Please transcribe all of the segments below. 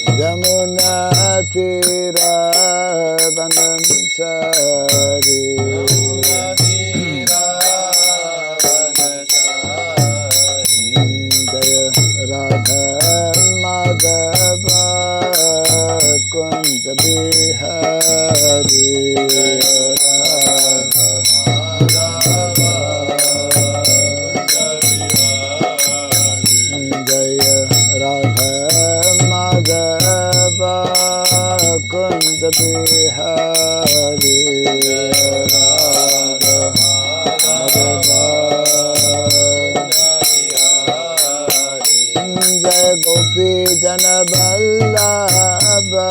Jamuna Tira Vanachari Jaya Radha Madhava Kunja Bihari Jaya Radha Madhava Kunja Bihari Jai Gopi Jana Vallabha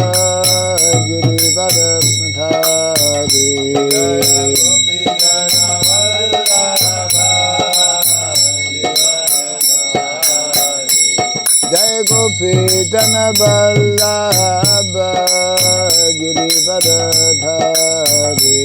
Girivardhari Jai Gopi Jana Vallabha Girivardhari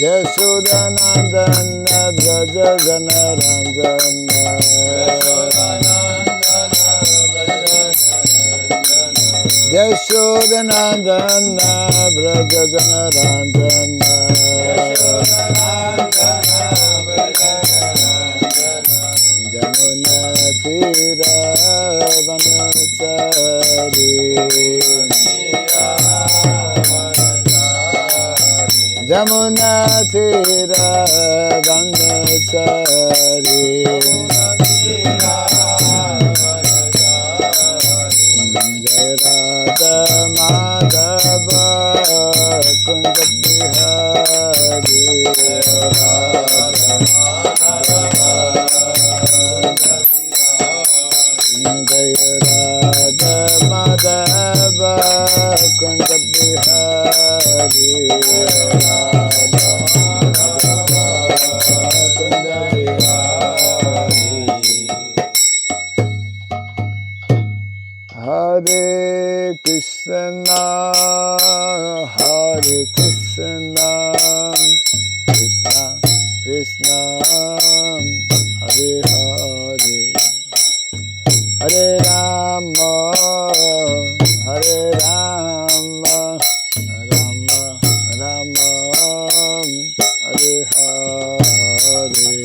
Yashodanandana Braja Janaranjana Yashodanandana Braja Janaranjana Jamuna Tira Vanachari Jamuna Tira Vanachari Jai Radha Madhava Kunja Bihari Jai Radha Madhava Kunja Bihari Hare Krishna, Hare Krishna, Krishna Krishna, Hare Hare, Hare Rama, Hare Rama, Rama Rama, Hare Hare.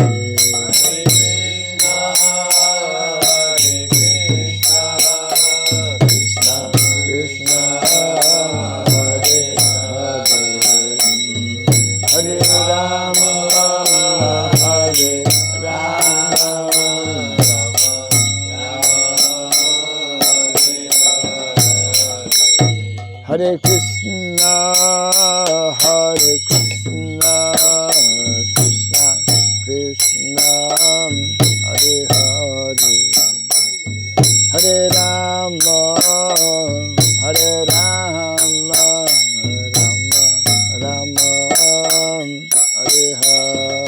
Hare Krishna, Hare Krishna, Krishna Krishna, Hare Hare, Hare Rama, Hare Rama, Rama Rama, Hare Hare.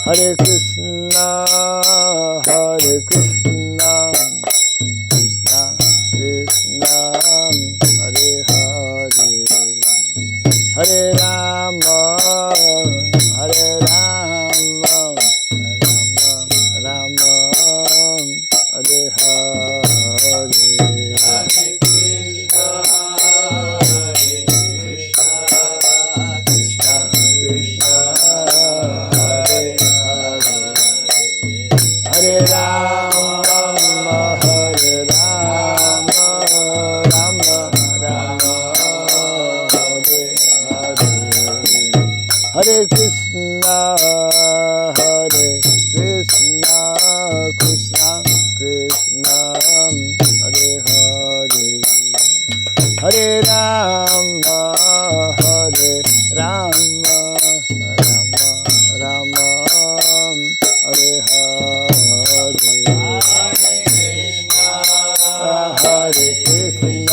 Hare Krishna, Hare Krishna, Krishna Krishna, Hare Hare, Hare Rama, Hare Rama, Rama Rama, Hare Hare. Hare Rama, Hare Rama, Rama Rama, Hare Hare, Hare Krishna, Hare Krishna, Krishna Krishna, Hare Hare, Hare Rama, Hare Rama, Rama Rama, Hare Hare, Hare Krishna, Hare Krishna.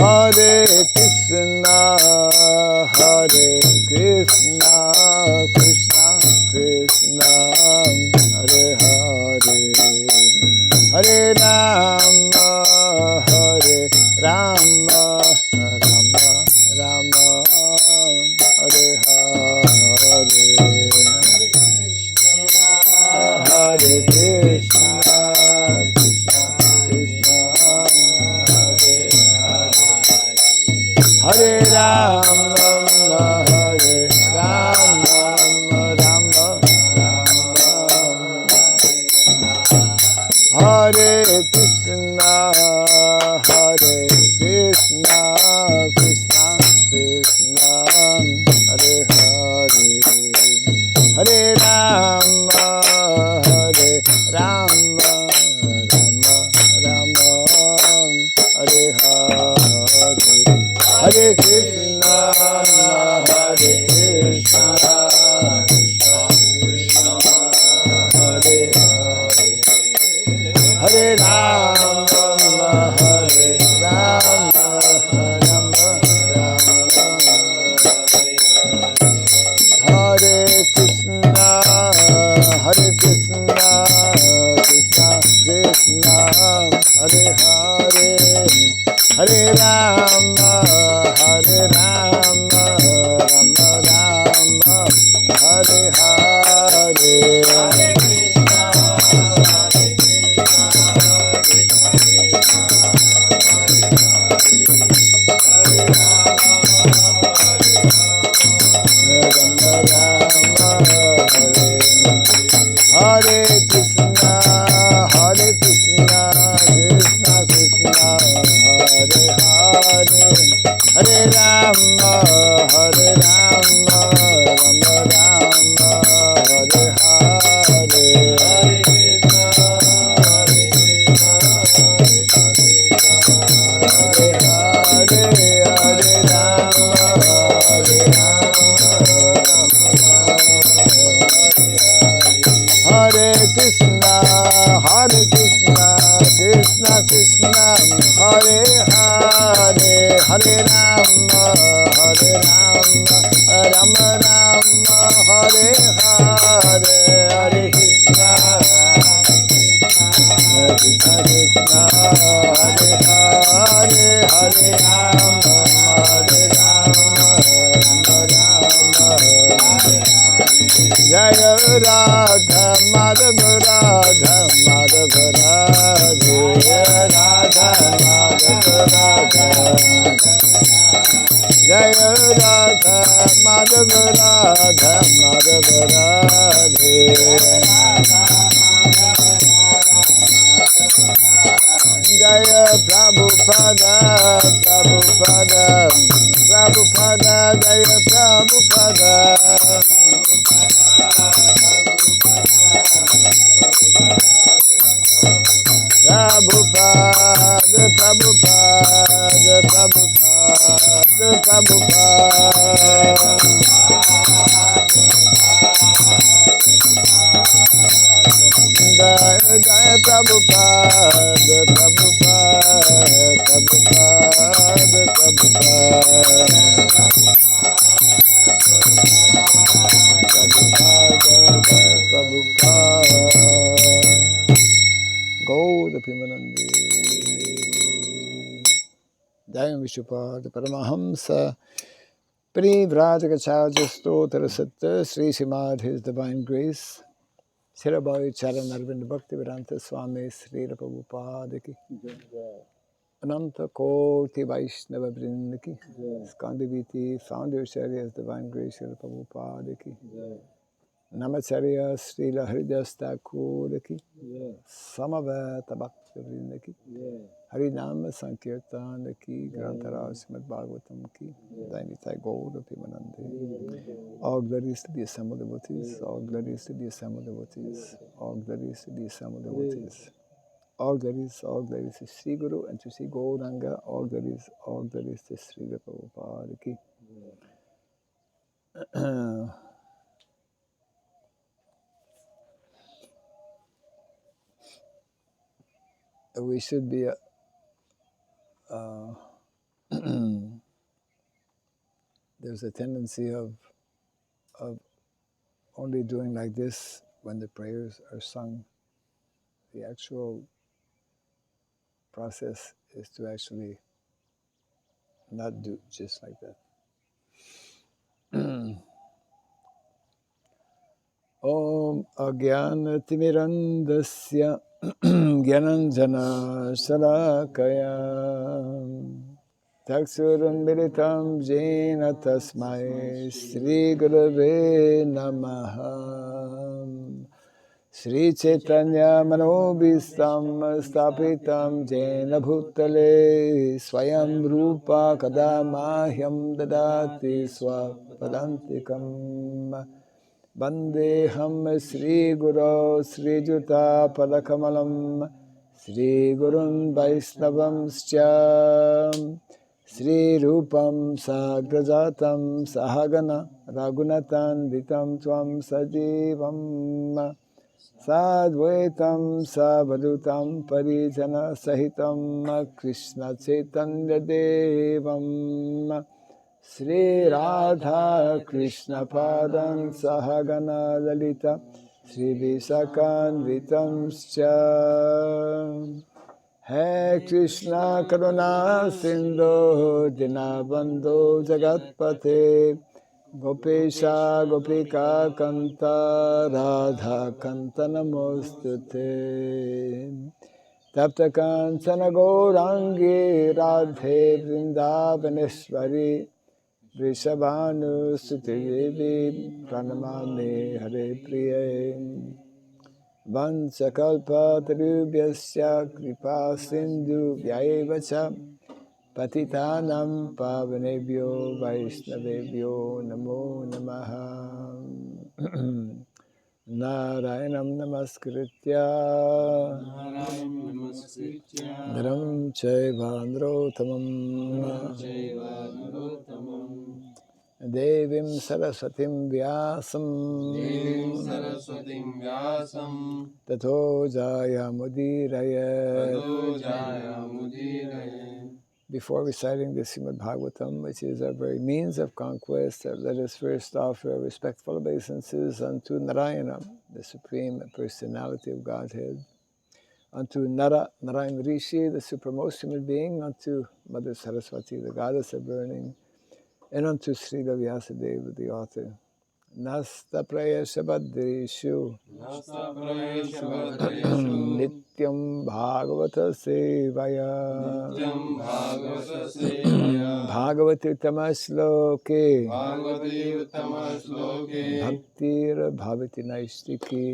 Hare Krishna, Hare Krishna, Krishna Krishna, Hare Hare, Hare Rama, Hare Rama, Rama Rama, Hare Hare, Hare Krishna, Krishna Krishna, Hare Rama, Hare Rama, Rama Rama, Hare Krishna, Hare Krishna, Krishna Krishna, Hare Hare, Hare Rama, Hare Rama, Rama Rama, Hare Hare, Hare Krishna, Hare Krishna, Krishna Krishna, Hare Hare, Hare Rama, Hare Rama, Rama Rama, Hare Krishna, Hare Krishna, Krishna Krishna, Hare Hare, Hare Rama, Hare Rama, Rama Rama, Hare Hare, Hare Krishna, Hare Krishna, Krishna Krishna, Hare Hare, Hare Rama, Hare Rama, Hare Krishna, Hare Krishna, Krishna Krishna, Hare Hare, Hare Rama, Hare Rama, Rama Rama, Hare Hare, Hare Krishna, Hare Krishna, Krishna Krishna, Hare Hare, Hare Rama, Hare Rama, Rama Rama, Hare Krishna, Hare Krishna, Krishna Krishna, Hare Hare, Hare Rama, Hare Rama, Rama Rama, Hare Hare, Hare Krishna, Krishna Krishna, Hare Hare, Hare Rama, Hare Rama, Rama Rama, Jaya Radha Madhava, Radha Madhava, Radhe Radha Madhava, Radha, Jaya Radha Madhava, Radha Madhava, Radhe, Jaya Prabhupada, Prabhupada, Prabhupada, Jaya Prabhupada, Prabhupada, Prabhupada, Prabhupada, Prabhupada, Jai Jai Prabhupada, Prabhupada, Prabhupada, Prabhupada, Prabhupada, Gaur Pimanandi, Jai Vishnupada Paramahamsa, Privrajagacharya Stotra Satta, Sri Srimad, His Divine Grace, Sirabhai Charan Arvind Bhakti Vedanta Swami Sri Prabhupada ki, Ananta Koti Vaishnava Vrinda ki, Skandiviti, Founder Acharya's Divine Grace Sri Prabhupada ki, Namacharya Srila Haridas Thakur ki, Samaveta Bhakti Vrinda ki, Harinama Sankirtan ki, Granthara Srimad Bhagavatam ki, Dainitai Gaur Pimanande. All glories to the assembled devotees, all glories to the assembled devotees, all glories to the assembled devotees. All glories to Sri Guru and to Sri Gauranga, all glories to Sri Prabhupada ki. We should be there's a tendency of only doing like this when the prayers are sung. The actual process is to actually not do just like that. Om Agyanatimirandasya Gyananjana Salakaya Taksurambilitam Jena Tasmai Sri Gurave Namaha Sri Chaitanya Manobhistam Stapitam Jena Bhutale Swayam Rupa Kadamahyam Dadati Swapadantikam Vandeham Sri Guru Sri Juta Padakamalam Sri Gurun Vaisnavamscha Sri Rupam Sagrajatam Sahagana Raghunatan Vitam Tvam Sajivam Sadvaitam Savadutam Parijana Sahitam Krishna Chaitanya Devam Sri Radha Krishna Padam Sahagana Lalita Sri Visakan Vitamscha He Krishna Karuna Sindhu Dinabandhu Jagatpate Gopesha Gopika Kanta Radha Kanta Namostute Tapta Kancana Gaurangi Radhe Vrindavaneshwari Vrishabhanu Sutidevi Pranamami Hare Priye Vanchakalpa Tarubhyasya Kripa Sindhu Vyayevacha Patitanam Pavanebhyo Vaishnavebhyo Namo Namaha Narayanam Namaskritya Dharam Chaiva Nrotamam Devim Saraswatim Vyasam Tato Jaya Mudiraya. Before reciting the Srimad Bhagavatam, which is our very means of conquest, let us first offer respectful obeisances unto Narayana, the Supreme Personality of Godhead, unto Narayan Rishi, the supremmost human being, unto Mother Saraswati, the goddess of learning, and unto Srila Vyasadeva, the author. Nasta Prayasha Badrishu Nityam Bhagavata Sevaya Bhagavati Uttama-shloke Bhaktir Bhavati Naistiki.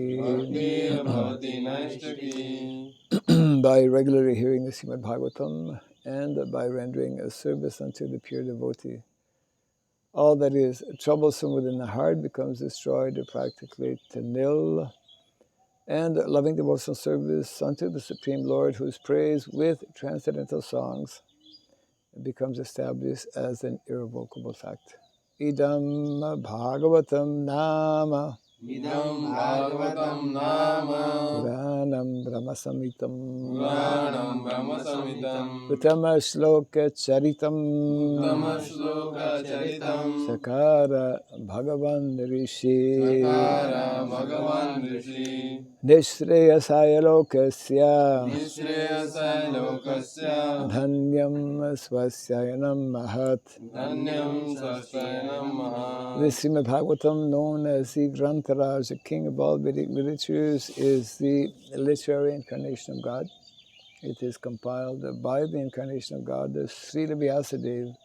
By regularly hearing the Srimad Bhagavatam and by rendering a service unto the pure devotee, all that is troublesome within the heart becomes destroyed practically to nil, and loving devotional service unto the Supreme Lord, whose praise with transcendental songs becomes established as an irrevocable fact. Idam Bhagavatam Nama Puranam Brahmasamitam Uttama Shloka Charitam Sakara Bhagavan Rishi Nishreyasaya Lokasya Dhanyam Swasyayanam Mahat. The Srimad Bhagavatam, known as the Grantaraj, the king of all Vedic literatures, is the literary incarnation of God. It is compiled by the incarnation of God, the Srila Vyasadeva.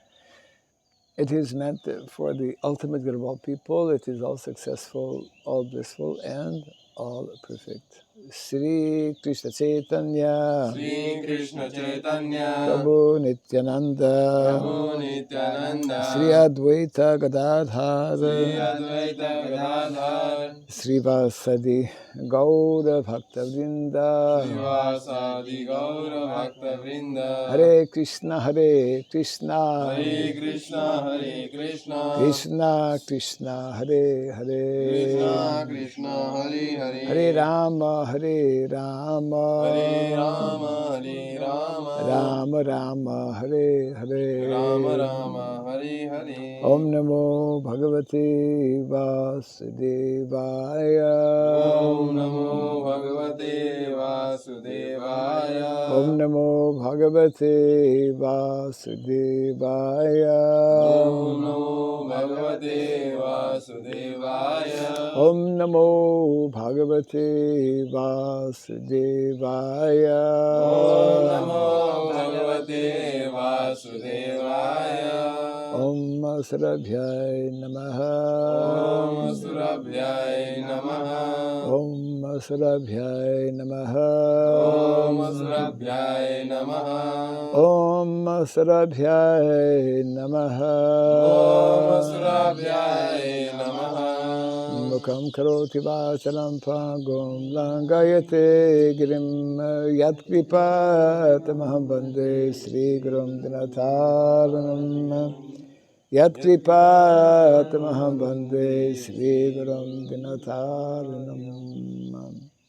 It is meant for the ultimate good of all people. It is all successful, all blissful, and all perfect. Sri Krishna Chaitanya Prabhu Nityananda Sri Advaita Gadadhar Sri Vasadi Gaura Bhakta Vrinda Hare Krishna Krishna Krishna Krishna Hare Hare Hare Rama Hare Rama Rama Rama Hare Hare Rama Rama Hare Hare Om Namo Bhagavate Vasudevaya Om Namo Bhagavate Vasudevaya Om Namo Bhagavate Vasudevaya Om Namo Bhagavate Vasudevaya Om Namo Bhagavate Vasudevaya Om Namo Bhagavate Vasudevaya Om Surabhyay Namaha Om Surabhyay Namaha Om Surabhyay Namaha Om Surabhyay Namaha Om Surabhyay Namaha Om Surabhyay Namaha Mukam karoti vachalam pangum langayate girim yat kripatamaham bande Sri Gurum Dinataranam Yat kripatamaham bande Sri Gurum Dinataranam.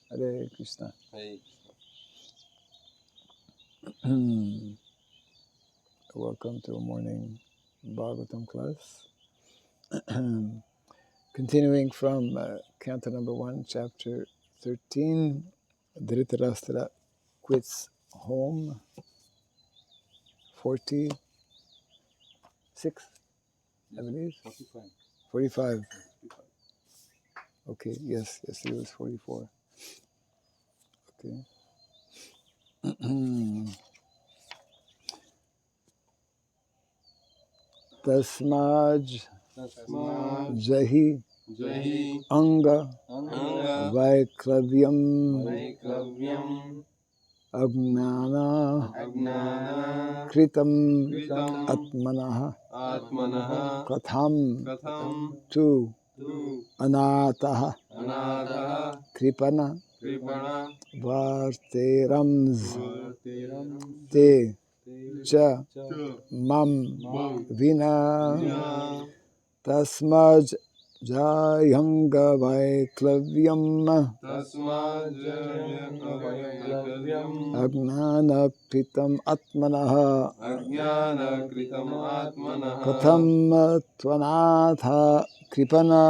Hare Krishna. Hey. Welcome to a morning Bhagavatam class. Continuing from Canto number 1, chapter 13, Dhritarashtra quits home, 46, I believe? 45. Okay, yes, it was 44. Okay. Tasmaj Jahi Anga Vaiklavyam Agnana Kritam Atmanaha Katham Tu Anataha Kripana Varterams Te Cha Mam Vina Tasmaj Jayanga Vaiklavyam Agnana Kritam Atmanaha Katham Tvanatha Kripana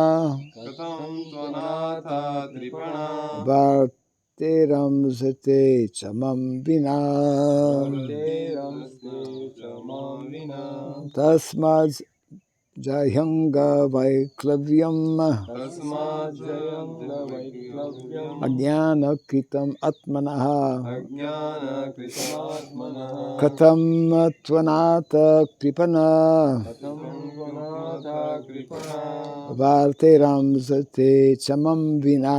Varteram Zate Chamam Vina Tasmaj Jayanga Vaiklavyam Ajnana Kritam Atmanaha Katham Tvanata Kripana Varteram Zate Chamam Vina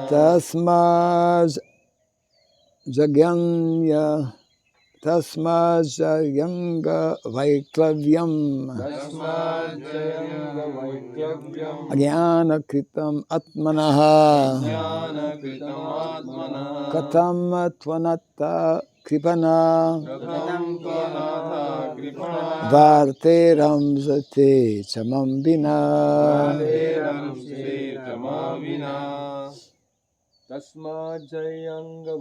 Tasmaj Jagyanya Tasmajayanga Vaiklavyam Ajnana Kritam Atmanaha Katham Tvanata Kripana Varteram Zate Chamam Vina Tasmajayanga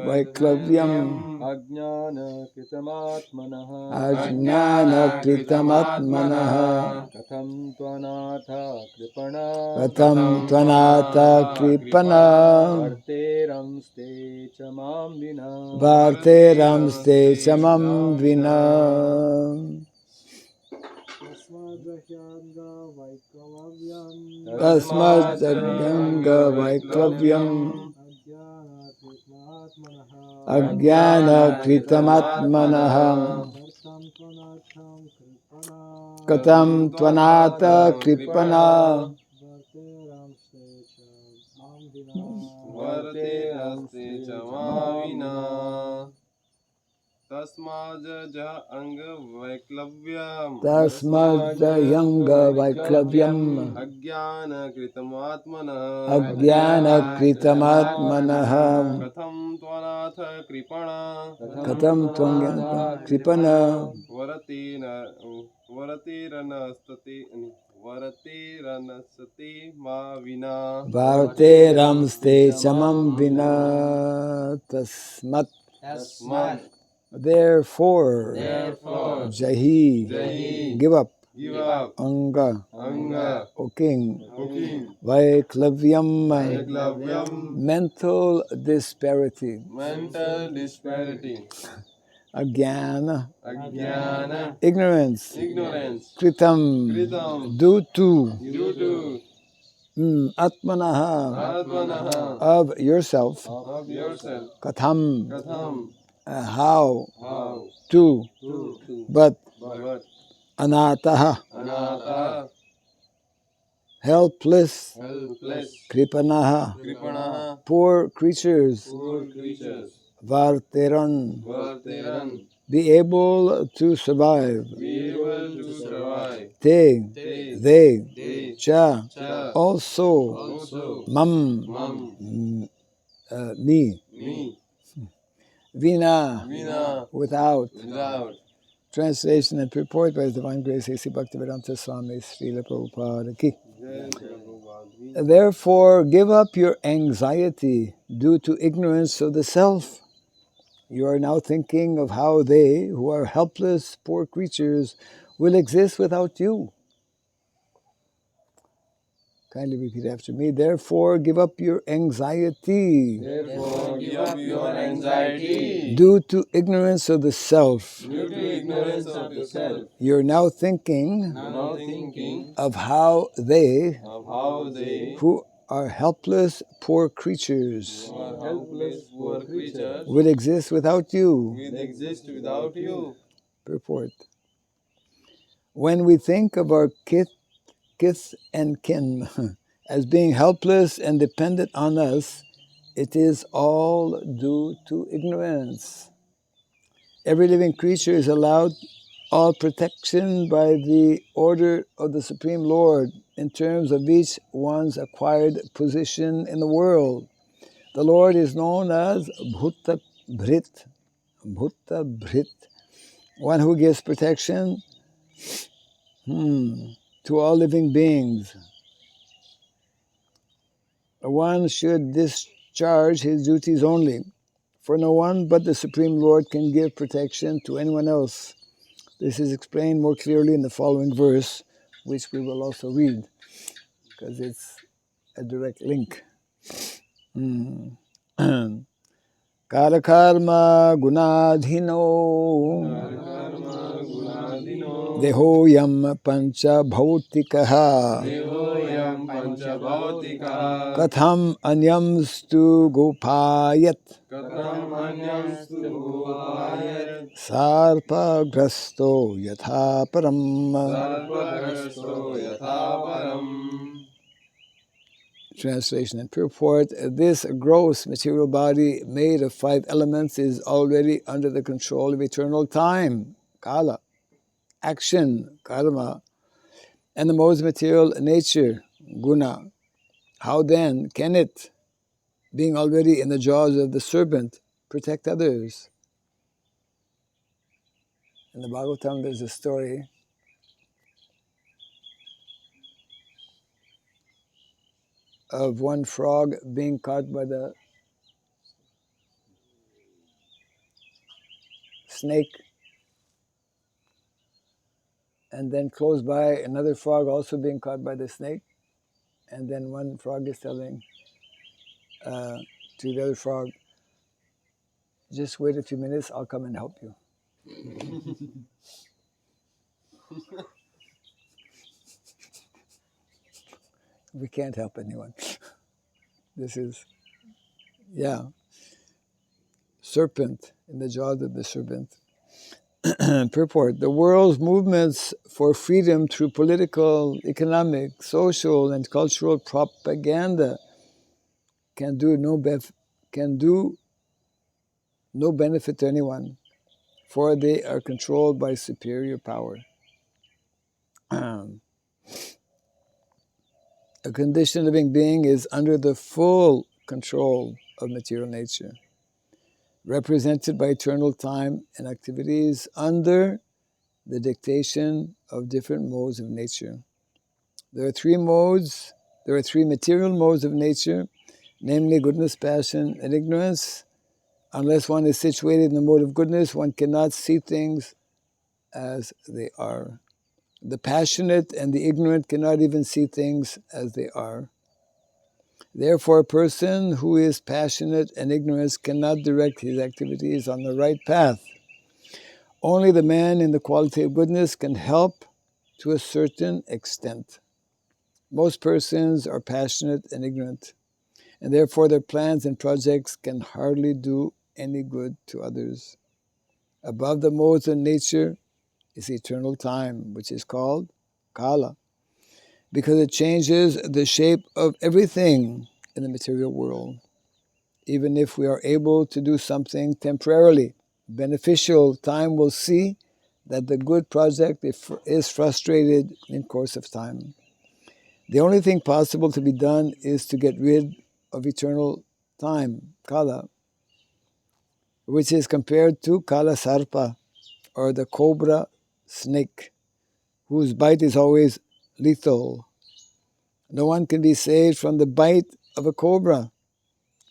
Vaiklavyam Ajnana Kritamatmanaha Katham Tvanatha Kripana Varteram Ste Chamam Vina Tasmajayanga Vaiklavyam Ajnana Kritamatmanaha Katham Tvanata Kripana Varteram Ste Chamavina Tasmajayanga Vaiklavyam Ajnana Kritamatmanaha Katham Tvanatha Kripana Varateranastate Varate ranasate ma vina. Varte ramste chamam vina tasmat. Tasmat. Therefore, Jahi, Jahi. give up, Give up. Anga, Anga. O king, O king. Vaiklavyam, Vaiglavyam. mental disparity, Mental disparity. Agyana, Ajnana. ignorance, Ignorance. Kritam, Kritam. due to Due to Atmanaha, Atmanaha. of yourself, Of yourself. Katham, Katham. how How. to, To. but But. Anataha, Anata. helpless, Helpless. Kripanaha, Kripanaha. poor creatures, Poor creatures. Varteran, Varteran. be able to survive, Be able to survive. Te, they, They. Cha, Cha. also, Also. Mam, Mam. me, Me. Vina, Vina. without. Without. Translation and purport by His Divine Grace A.C. Bhaktivedanta Swami Srila Prabhupada Ki. Therefore, give up your anxiety due to ignorance of the self. You are now thinking of how they, who are helpless, poor creatures, will exist without you. Kindly repeat after me. Therefore, give up your anxiety. Therefore, give up your anxiety. Due to ignorance of the self. Due to ignorance of the self. You're now thinking of how they, who are helpless, poor creatures, will exist without you. Purport. When we think of our kith and kin as being helpless and dependent on us, it is all due to ignorance. Every living creature is allowed all protection by the order of the Supreme Lord in terms of each one's acquired position in the world. The Lord is known as Bhuta Bhrit, one who gives protection to all living beings. One should discharge his duties only, for no one but the Supreme Lord can give protection to anyone else. This is explained more clearly in the following verse, which we will also read, because it's a direct link. Karakarma gunadhino dehoyam pancha bhautikaha katham anyamstu gopayat sarpa grasto yatha param. Translation and purport. This gross material body made of 5 elements is already under the control of eternal time, kala, action, karma, and the modes of material nature, guna. How then can it, being already in the jaws of the serpent, protect others? In the Bhagavatam there's a story of one frog being caught by the snake, and then close by another frog also being caught by the snake, and then one frog is telling to the other frog, just wait a few minutes, I'll come and help you. We can't help anyone. This is, serpent in the jaws of the serpent. Purport. The world's movements for freedom through political, economic, social, and cultural propaganda can do no benefit to anyone, for they are controlled by superior power. A conditioned living being is under the full control of material nature, represented by eternal time and activities under the dictation of different modes of nature. There are three modes. There are three material modes of nature, namely goodness, passion, and ignorance. Unless one is situated in the mode of goodness, one cannot see things as they are. The passionate and the ignorant cannot even see things as they are. Therefore, a person who is passionate and ignorant cannot direct his activities on the right path. Only the man in the quality of goodness can help to a certain extent. Most persons are passionate and ignorant, and therefore their plans and projects can hardly do any good to others. Above the modes of nature is eternal time, which is called Kala, because it changes the shape of everything in the material world. Even if we are able to do something temporarily beneficial, time will see that the good project is frustrated in course of time. The only thing possible to be done is to get rid of eternal time, Kala, which is compared to Kala Sarpa, or the cobra snake, whose bite is always lethal. No one can be saved from the bite of a cobra.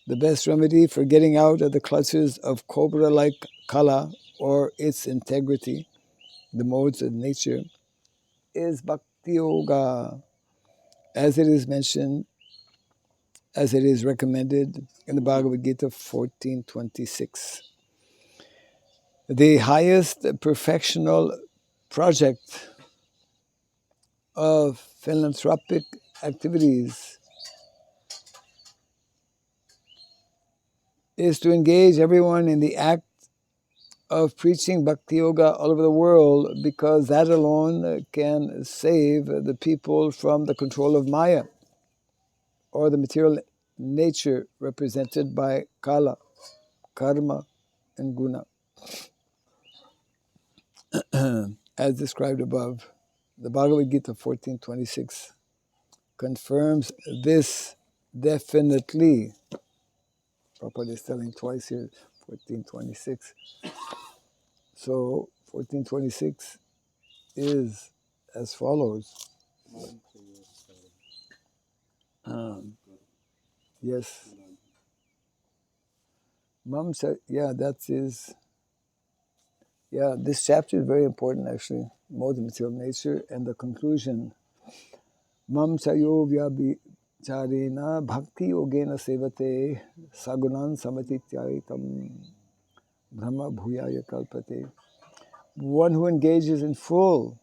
The best remedy for getting out of the clutches of cobra-like Kala, or its integrity, the modes of nature, is Bhakti Yoga, as it is mentioned, as it is recommended in the Bhagavad Gita 14:26. The highest perfectional project of philanthropic activities is to engage everyone in the act of preaching Bhakti Yoga all over the world, because that alone can save the people from the control of Maya, or the material nature represented by Kala, Karma, and Guna, as described above. The Bhagavad Gita 14:26 confirms this definitely. Prabhupada is telling twice here, 14:26. So 14:26 is as follows. Yes. Mom said, yeah, that is, yeah, this chapter is very important actually. Mode of material nature, and the conclusion. Mam sayo vyabhicharena bhakti yogena sevate sagunan samatityaitam brahma bhuyaya kalpate. One who engages in full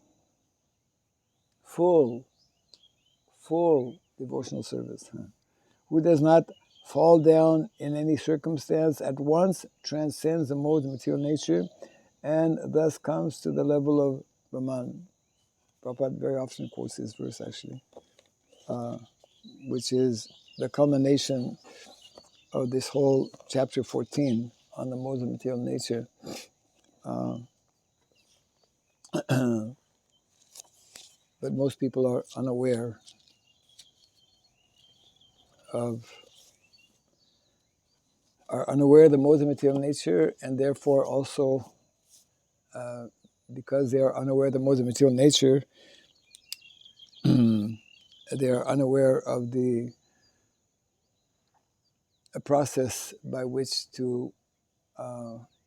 devotional service, who does not fall down in any circumstance, at once transcends the mode of material nature, and thus comes to the level of Brahman. Prabhupada very often quotes this verse actually, which is the culmination of this whole chapter 14 on the modes of material nature. But most people are unaware of the modes of material nature, and therefore also because they are unaware of the modes of material nature, they are unaware of the process by which to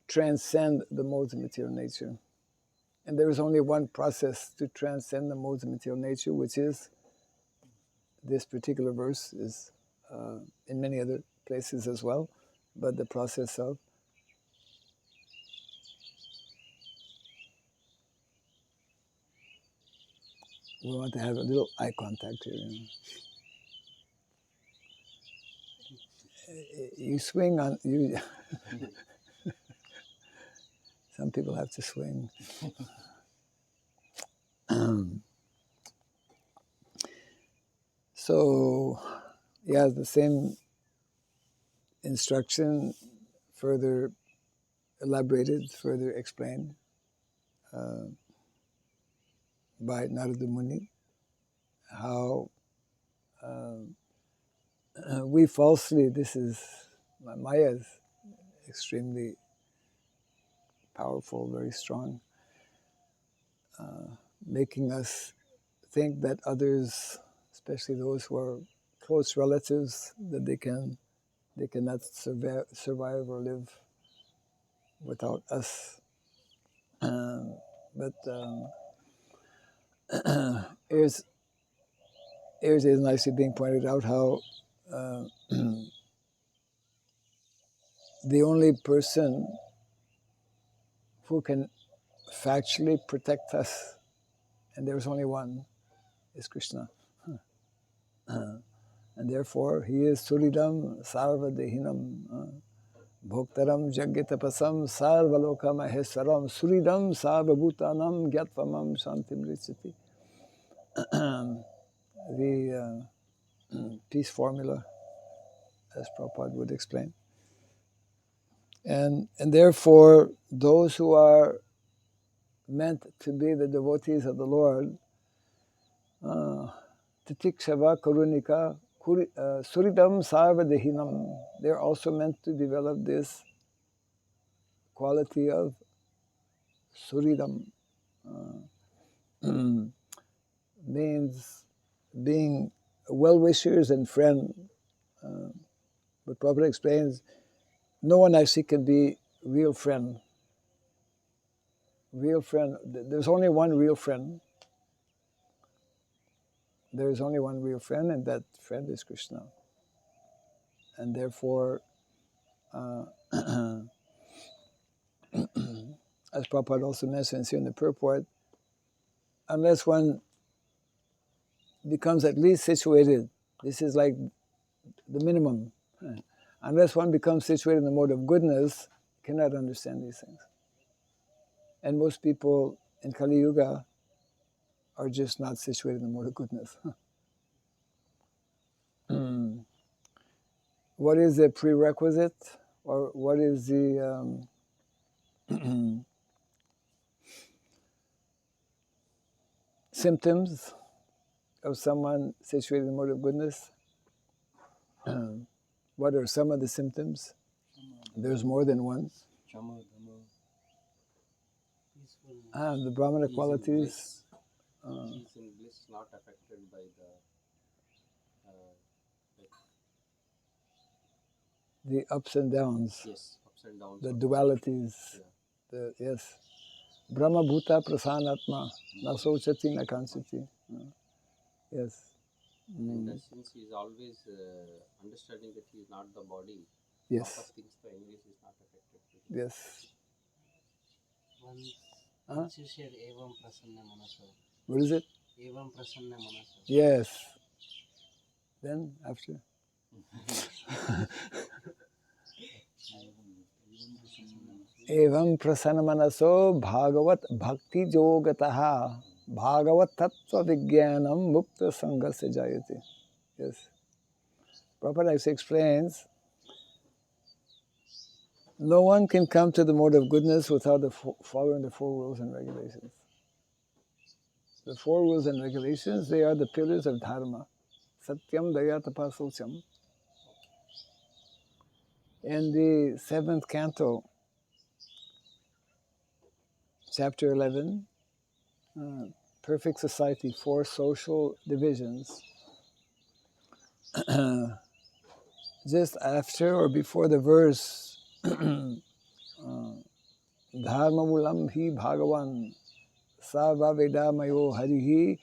transcend the modes of material nature. And there is only one process to transcend the modes of material nature, which is this particular verse, is in many other places as well, but the process of we want to have a little eye contact here. You swing on you. Some people have to swing. So, yeah, the same instruction, further elaborated, further explained by Narada Muni, how we falsely, this is, Maya is extremely powerful, very strong, making us think that others, especially those who are close relatives, that they cannot survive or live without us. But here's is nicely being pointed out how the only person who can factually protect us, and there's only one, is Krishna. And therefore, he is Sridham Sarvadehinam, Bhoktaram Jagyatapasam Sarvaloka Maheswaram, Sridham Sarvabhutanam Gyatvamam Shantim Ritsati. The peace formula, as Prabhupada would explain. And therefore, those who are meant to be the devotees of the Lord, Titikshava Karunika Suridam Sarvadehinam, they're also meant to develop this quality of Suridam. Means being well-wishers and friend. But Prabhupada explains, no one actually can be real friend. Real friend, there's only one real friend. There is only one real friend, and that friend is Krishna. And therefore, as Prabhupada also mentions here in the purport, unless one becomes at least situated, this is like the minimum. Unless one becomes situated in the mode of goodness, cannot understand these things. And most people in Kali Yuga are just not situated in the mode of goodness. What is the prerequisite, or what is the symptoms of someone situated in the mode of goodness? What are some of the symptoms? There's more than one. The Brahmana qualities. He's in bliss, not affected by the ups and downs. Yes, ups and downs. The dualities. Yeah. Yes. Brahma Bhuta Prasanatma. Na Sochati na Kanchati. Yes. And since he is always understanding that he is not the body, yes. lot of things, the anyways is not affected. Yes. Once you said Evam Prasanna Manaso. What is it? Evam Prasanna Manaso. Yes. Then after? Evam Prasanna Manaso Bhagavat Bhakti Jogataha Bhagavat Tattva Vijnanam Mukta Sangha Se Jayate. Yes. Prabhupada actually explains, no one can come to the mode of goodness without following the 4 rules and regulations. The 4 rules and regulations, they are the pillars of dharma. Satyam, Daya, Tapa, Saucham. In the 7th canto, chapter 11, Perfect Society, 4 social divisions. Just after or before the verse, Dharma Mulam Hi Bhagavan Sava Vedamayo Harihi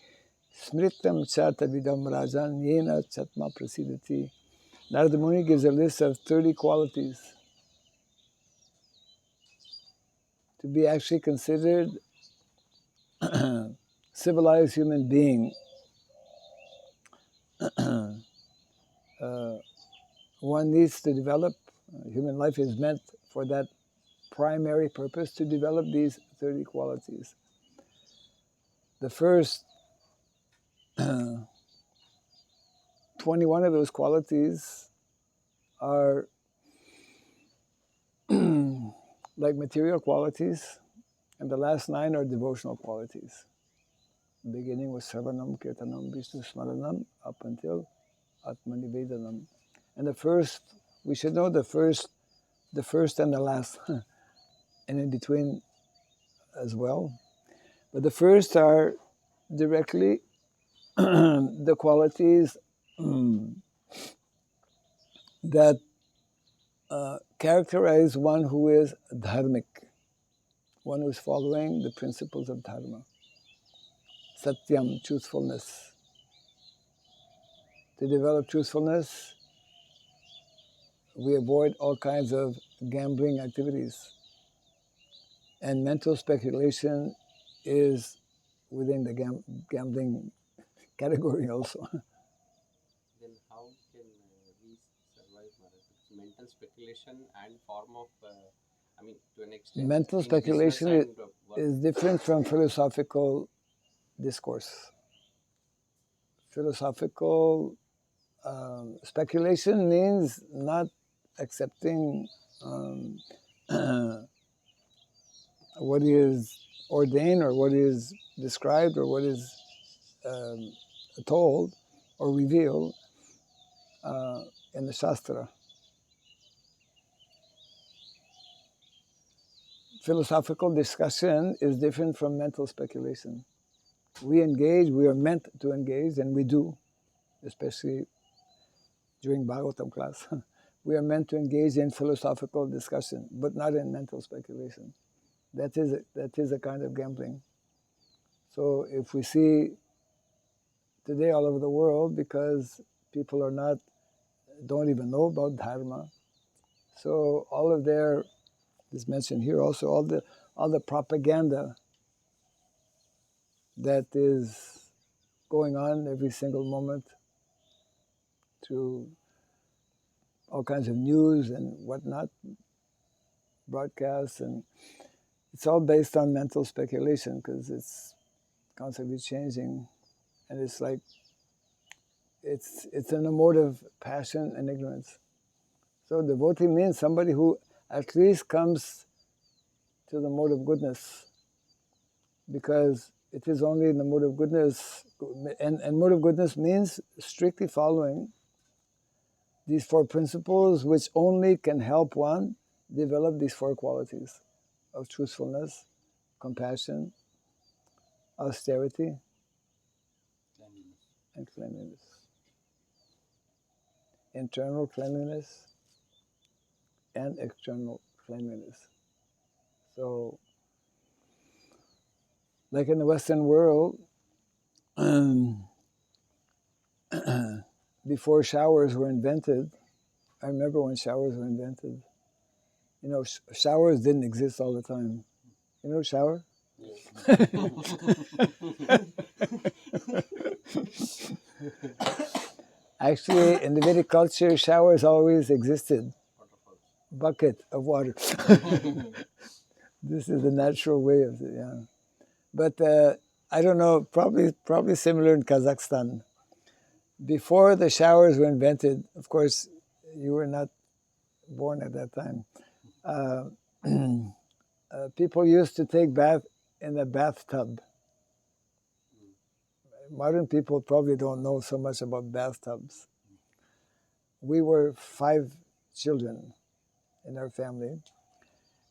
Smritam Chata Vidam Rajan Yena Chatma Prasidati. Narada Muni gives a list of 30 qualities to be actually considered civilized human being. One needs to develop, human life is meant for that primary purpose, to develop these 30 qualities. The first 21 of those qualities are like material qualities, and the last 9 are devotional qualities. Beginning with Sarvanam, Kirtanam, Vishnu Smaranam, up until Atmanivedanam. And the first, we should know the first and the last, and in between as well. But the first are directly the qualities that characterize one who is dharmic, one who is following the principles of dharma. Satyam, truthfulness. To develop truthfulness, we avoid all kinds of gambling activities. And mental speculation is within the gambling category also. Then how can we survive, Maharaj? It's mental speculation and form of, to an extent. Mental in speculation business and work. is different from philosophical discourse. Philosophical speculation means not accepting what is ordained or what is described or what is told or revealed in the Shastra. Philosophical discussion is different from mental speculation. We engage, we are meant to engage, and we do, especially during Bhagavatam class. We are meant to engage in philosophical discussion, but not in mental speculation. That is a kind of gambling. So if we see today all over the world, because people don't even know about dharma, so all of their, is mentioned here also, all the propaganda that is going on every single moment through all kinds of news and whatnot, broadcasts, and it's all based on mental speculation because it's constantly changing, and it's like it's an emotive passion and ignorance. So devotee means somebody who at least comes to the mode of goodness, because it is only in the mode of goodness, and mode of goodness means strictly following these four principles, which only can help one develop these four qualities of truthfulness, compassion, austerity, and cleanliness. Internal cleanliness and external cleanliness. So, like in the Western world, before showers were invented, I remember when showers were invented, showers didn't exist all the time. You know shower? Actually, in the Vedic culture, showers always existed. Bucket of water. This is the natural way of it, yeah. But I don't know, probably similar in Kazakhstan. Before the showers were invented, of course, you were not born at that time. People used to take bath in a bathtub. Modern people probably don't know so much about bathtubs. We were 5 children in our family,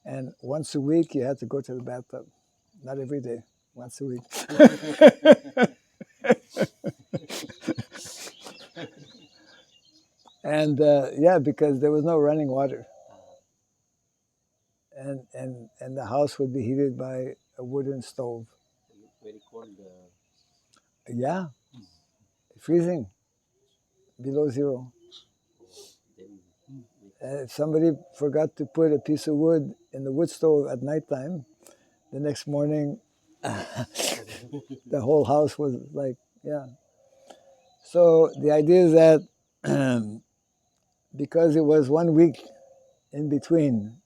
and once a week you had to go to the bathtub. Not every day, once a week. And because there was no running water, and the house would be heated by a wooden stove. Very cold. Yeah, freezing, below zero. If somebody forgot to put a piece of wood in the wood stove at nighttime, the next morning, the whole house was like, yeah. So the idea is that because it was 1 week in between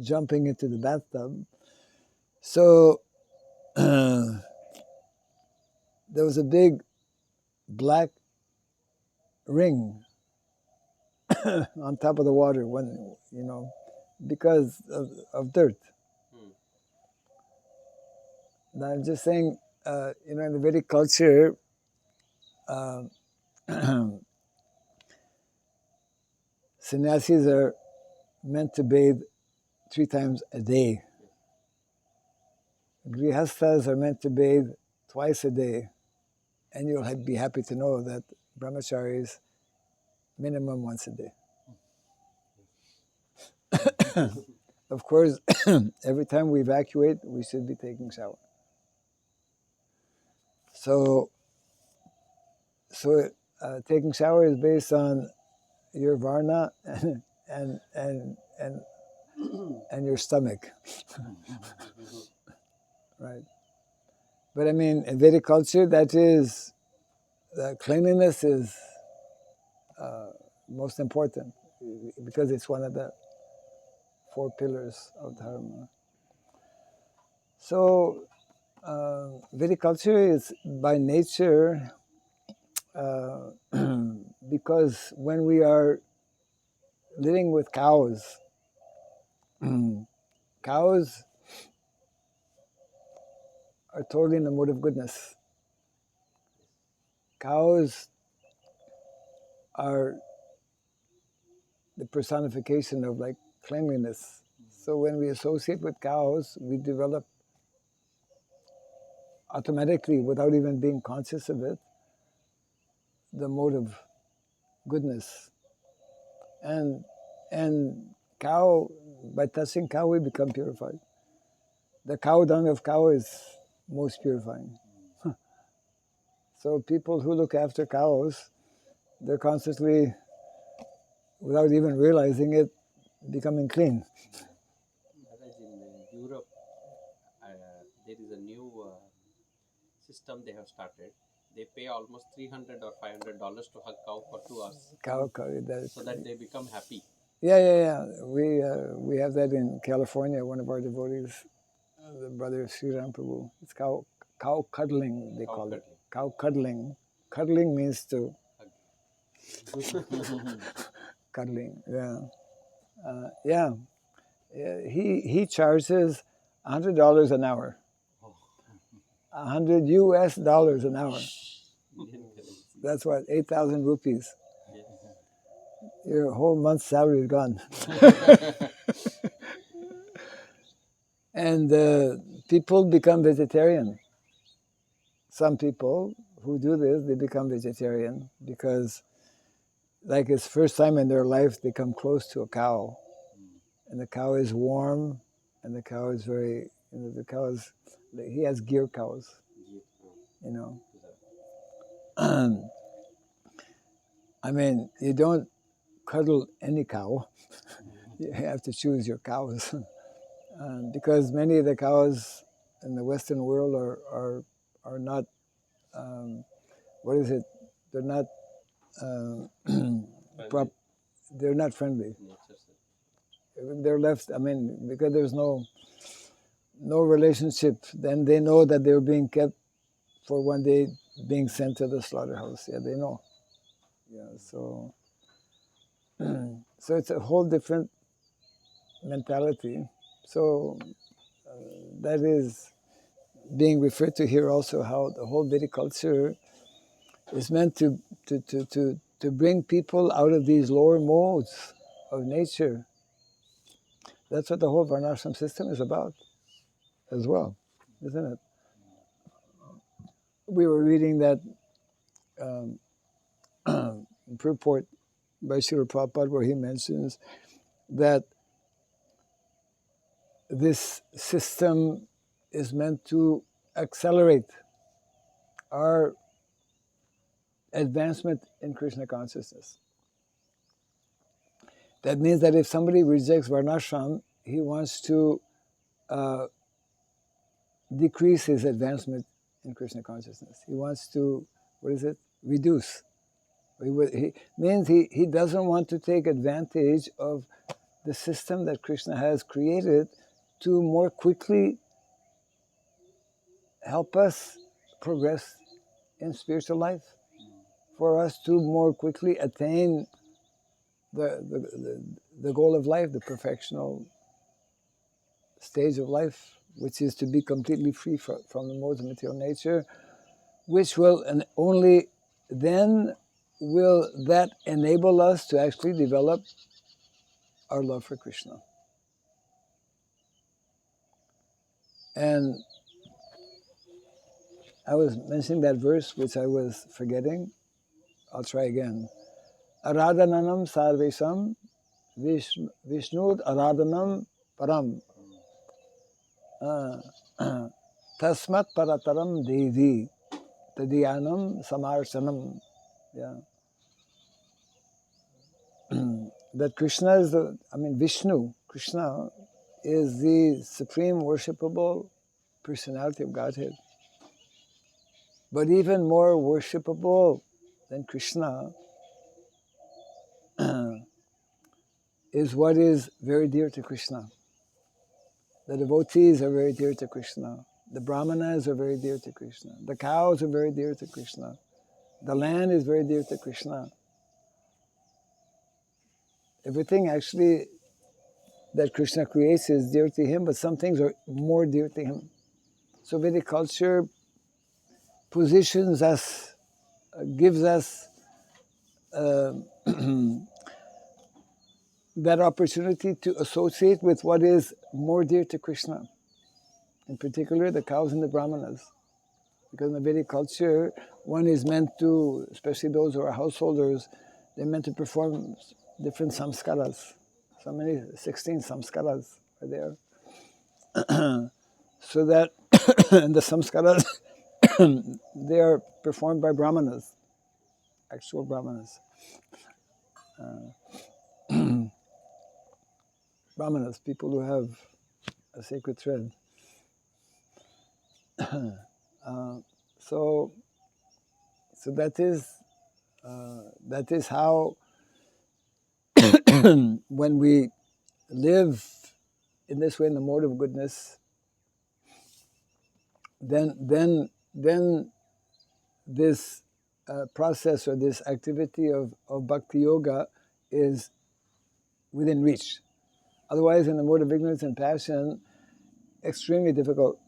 jumping into the bathtub, so there was a big black ring on top of the water when, because of dirt. Now I'm just saying, in the Vedic culture, sannyasis are meant to bathe 3 times a day. Grihasthas are meant to bathe twice a day. And you'll be happy to know that brahmacharis minimum once a day. Of course, every time we evacuate, we should be taking shower. So taking shower is based on your varna and your stomach, right? But I mean, in Vedic culture, that is, cleanliness is most important because it's one of the 4 pillars of dharma. So Vedic culture is by nature, because when we are living with cows, cows are totally in the mode of goodness. Cows are the personification of like cleanliness. So when we associate with cows, we develop automatically, without even being conscious of it, the mode of goodness. And cow, by touching cow, we become purified. The cow dung of cow is most purifying. So people who look after cows, they're constantly, without even realizing it, becoming clean. Whereas in Europe, there is a new system they have started. They pay almost $300 or $500 to hug cow for 2 hours, Cow, so that they become happy. Yeah. We have that in California. One of our devotees, the brother Sridham Prabhu. It's cow cuddling, they call it. Cow cuddling. Cuddling means to cuddling. Yeah. He charges $100 an hour. $100 US an hour. That's what, 8,000 rupees. Yes. Your whole month's salary is gone. And people become vegetarian. Some people who do this, they become vegetarian because, like, it's first time in their life they come close to a cow, and the cow is warm, and the cow is very, the cow is, he has gear cows, I mean, you don't cuddle any cow. You have to choose your cows. Because many of the cows in the Western world are not, what is it? They're not they're not friendly. They're left. I mean, because there's no relationship. Then they know that they're being kept for one day, being sent to the slaughterhouse. Yeah, they know. Yeah, so so it's a whole different mentality. So that is being referred to here also, how the whole Vedic culture is meant to bring people out of these lower modes of nature. That's what the whole Varnashram system is about as well, isn't it? We were reading that purport by Srila Prabhupada where he mentions that this system is meant to accelerate our advancement in Krishna consciousness. That means that if somebody rejects Varnashram, he wants to decrease his advancement in Krishna consciousness. He wants to, reduce. He means he doesn't want to take advantage of the system that Krishna has created to more quickly help us progress in spiritual life, for us to more quickly attain the goal of life, the perfectional stage of life, which is to be completely free from the modes of material nature, which will, and only then will that enable us to actually develop our love for Krishna. And I was mentioning that verse which I was forgetting. I'll try again. Aradhananam sarvesham Vishnud aradhanam param tasmat parataram devi tadyanam samarsanam. Yeah. That Krishna is Vishnu, Krishna is the supreme worshipable personality of Godhead. But even more worshipable than Krishna is what is very dear to Krishna. The devotees are very dear to Krishna. The brahmanas are very dear to Krishna. The cows are very dear to Krishna. The land is very dear to Krishna. Everything actually that Krishna creates is dear to him, but some things are more dear to him. So Vedic culture positions us, gives us that opportunity to associate with what is more dear to Krishna. In particular, the cows and the brahmanas. Because in the Vedic culture, one is meant to, especially those who are householders, they're meant to perform different samskaras. So many, 16 samskaras are there. So that the samskaras, they are performed by brahmanas, actual brahmanas. Brahmanas, people who have a sacred thread. So that is how when we live in this way in the mode of goodness, then this process or this activity of bhakti yoga is within reach. Otherwise, in the mode of ignorance and passion, extremely difficult,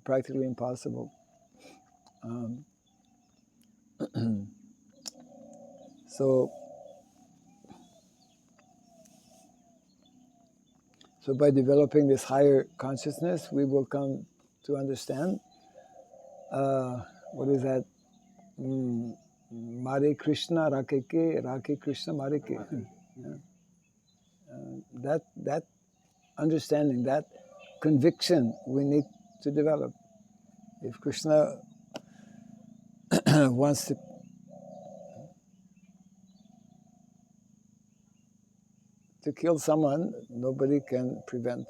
practically impossible. So by developing this higher consciousness, we will come to understand what is that? Mare Krishna Rakeke, Rake Krishna Mareke. That understanding, that conviction we need to develop. If Krishna wants to kill someone, nobody can prevent.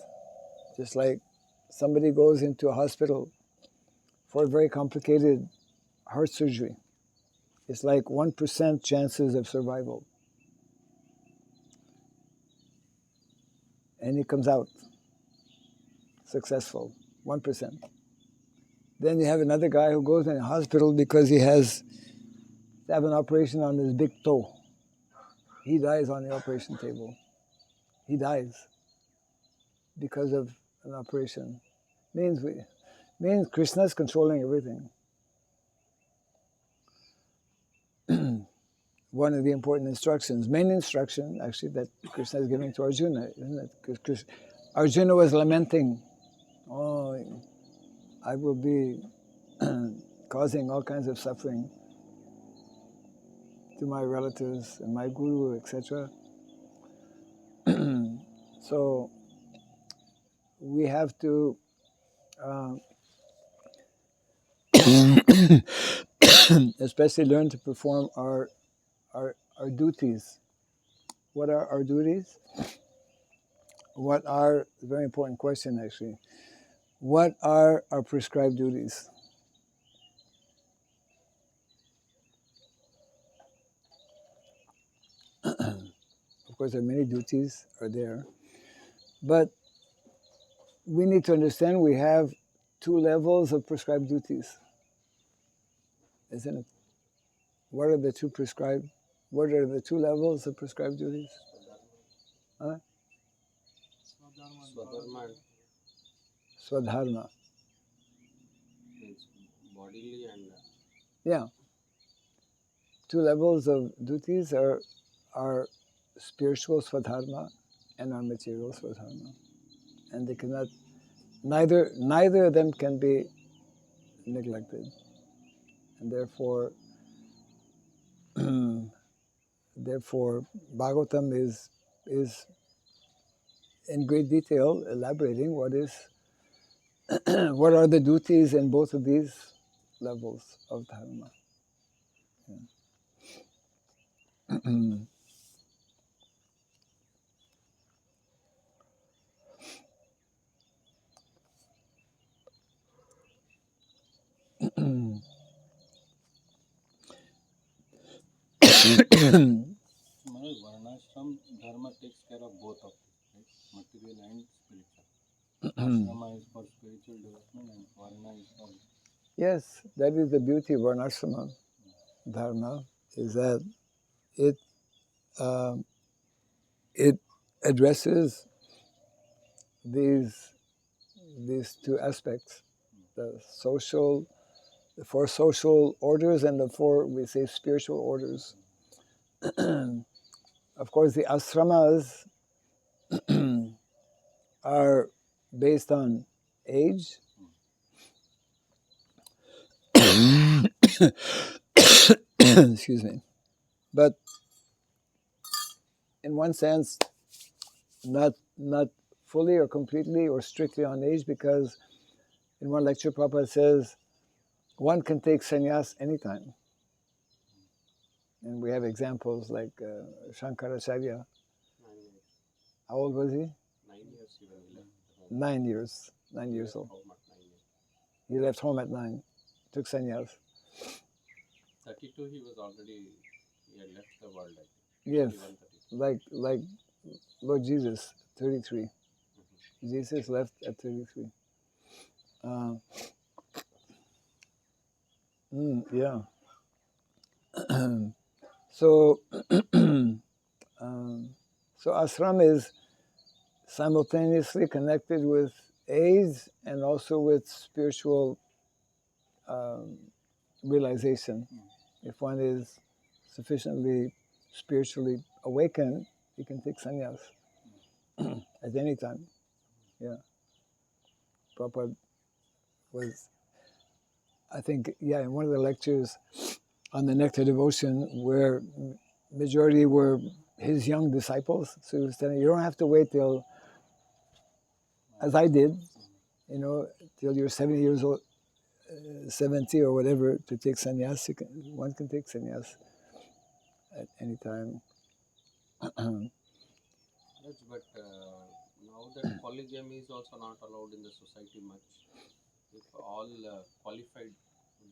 Just like somebody goes into a hospital for a very complicated heart surgery. It's like 1% chances of survival. And he comes out successful, 1%. Then you have another guy who goes in the hospital because he has to have an operation on his big toe. He dies on the operation table. He dies because of an operation. Means Krishna is controlling everything. One of the important instructions, main instruction actually that Krishna is giving to Arjuna, isn't it? Because Arjuna was lamenting, oh, I will be causing all kinds of suffering to my relatives and my guru, etc. So we have to especially learn to perform our duties. What are our duties? What are, a very important question actually, what are our prescribed duties? Of course, there are many duties are there, but we need to understand we have two levels of prescribed duties, isn't it? What are the two prescribed? What are the two levels of prescribed duties? Huh? Swadharma Swadharma. means bodily and Yeah. Two levels of duties are our spiritual swadharma and our material swadharma. And they cannot neither of them can be neglected, and therefore Bhagavatam is in great detail elaborating what are the duties in both of these levels of dharma. Varnashram dharma takes care of both of it, right? Material and spiritual. Ashrama is for spiritual development and Varna is for... Yes, that is the beauty of Varnashrama dharma, is that it addresses these two aspects, the four social orders and the four, we say, spiritual orders. Of course, the ashramas are based on age. Excuse me. But in one sense, not fully or completely or strictly on age, because in one lecture Prabhupada says one can take sannyas anytime. And we have examples like Shankaracharya. 9 years. How old was he? 9 years even he left home. 9 years. 9 years old. Home at 9 years. He left home at 9, took sannyas. 32 he was already, he had left the world, I think. Yes, 31, 32. like Lord Jesus, 33. Jesus left at 33. Yeah. So ashram is simultaneously connected with age and also with spiritual realization. If one is sufficiently spiritually awakened, he can take sannyas at any time. Yeah. Prabhupada was, I think, in one of the lectures on the Nectar Devotion, where majority were his young disciples. So he was telling, you don't have to wait till, as I did, till you're 70 years old, 70 or whatever, to take sannyas. One can take sannyas at any time. Yes, but now that polygamy is also not allowed in the society much. If all qualified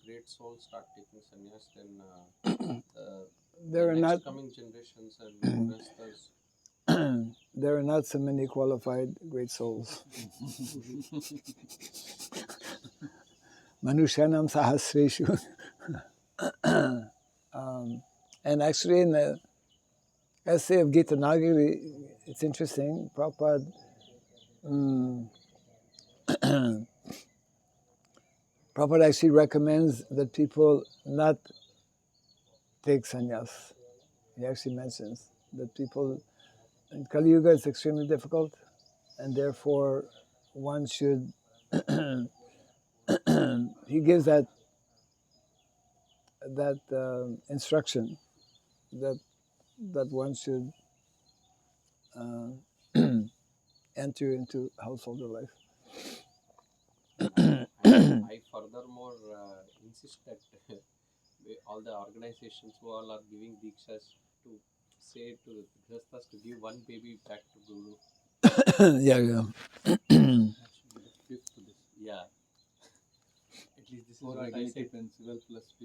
great souls start taking sannyas, then There are not coming generations and grihasthas. there are not so many qualified great souls. Manushanam sahasreshu. And actually in the essay of Gita Nagari, it's interesting, Prabhupada Prabhupada actually recommends that people not take sannyas. He actually mentions that people, in Kali Yuga it's extremely difficult, and therefore one should, he gives that instruction that one should enter into householder life. I furthermore insist that all the organizations who all are giving dikshas to say to the grihasthas to give one baby back to Guru. Yeah. Yeah. At least this is what I said.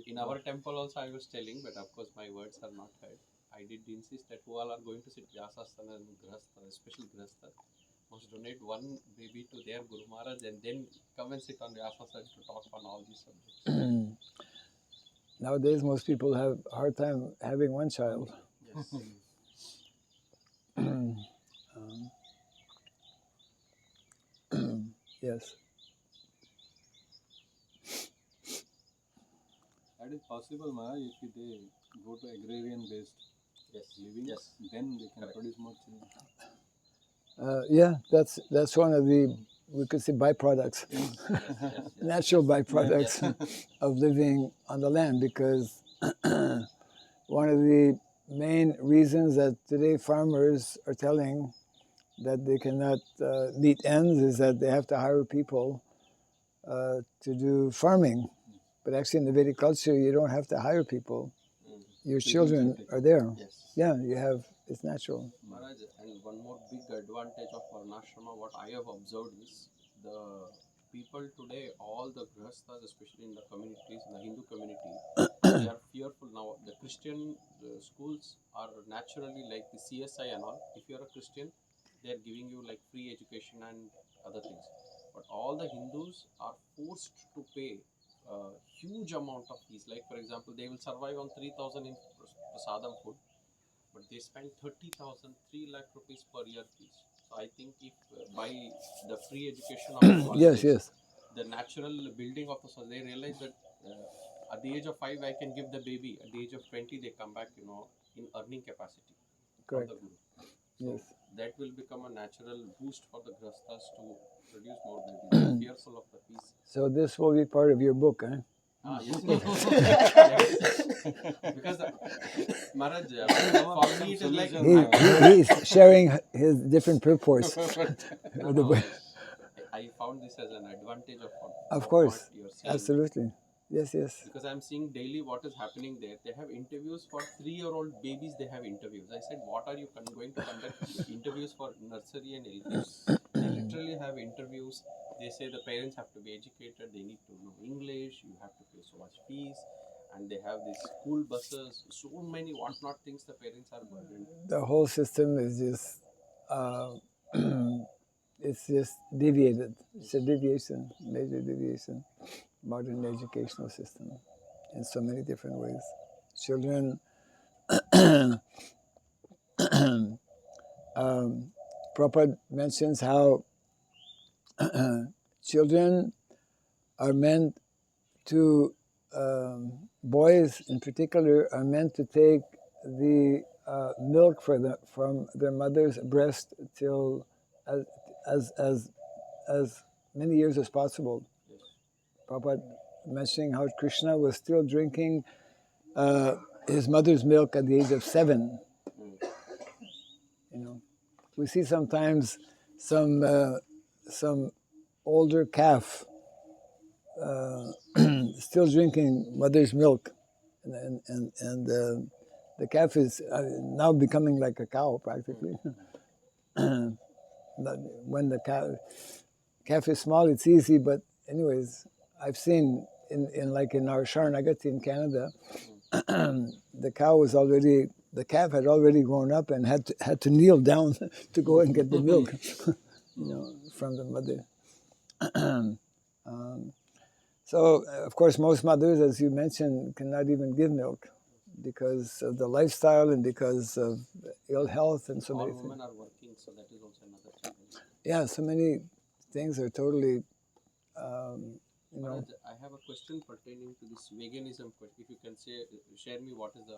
In our temple also I was telling, but of course my words are not heard. I did insist that who all are going to sit Vyasasana and Grihastha, especially Grihastha, must donate one baby to their Guru Maharaj and then come and sit on Vyasasana to talk on all these subjects. Nowadays most people have a hard time having one child. Yes. Yes. That is possible, Maharaj, if they go to agrarian-based living, then they can produce more children. Yeah, that's one of the we could say byproducts, natural byproducts of living on the land, because one of the main reasons that today farmers are telling that they cannot meet ends is that they have to hire people to do farming. But actually in the Vedic culture, you don't have to hire people. Your children are there. Yes. Yeah, you have, it's natural. Maharaj, and one more big advantage of Varnashrama, what I have observed is the people today, all the grahasthas, especially in the communities, in the Hindu community, they are fearful now. The Christian schools are naturally like the CSI and all. If you are a Christian, they are giving you like free education and other things. But all the Hindus are forced to pay a huge amount of fees. Like for example, they will survive on 3,000 in prasadam food, but they spend 30,000, 3 lakh rupees per year fees. So I think if by the free education of the colleges, Yes. the natural building of the soil, they realize that at the age of 5 I can give the baby, at the age of 20 they come back, in earning capacity. Correct. From the guru. So Yes. that will become a natural boost for the grastas to produce more babies. They are fearful of the fees. So this will be part of your book, eh? Yes. Yes. Because Maharaj, for me it is like He's sharing his different purpose. I found this as an advantage Of course, what you're saying. absolutely. Yes. Because I'm seeing daily what is happening there. They have interviews for 3-year-old babies. They have interviews. I said, what are you going to conduct interviews for nursery and LKG? They literally have interviews. They say the parents have to be educated. They need to know English. You have to pay so much fees. And they have these school buses. So many whatnot things the parents are burdened. The whole system is just, it's just deviated. It's a deviation, major deviation. Modern educational system in so many different ways. Children, Prabhupada mentions how children are meant to, boys in particular, are meant to take the milk from their mother's breast till as many years as possible. Prabhupada mentioning how Krishna was still drinking his mother's milk at the age of 7. We see sometimes some older calf still drinking mother's milk, and the calf is now becoming like a cow practically. When the calf is small, it's easy, but anyways, I've seen in our Sharanagati in Canada, the calf had already grown up and had to kneel down to go and get the milk, from the mother. So, of course, most mothers, as you mentioned, cannot even give milk because of the lifestyle and because of ill health and so many things. All women are working, so that is also another challenge. Yeah, so many things are totally, Maharaj, I have a question pertaining to this veganism question. If you can share me what does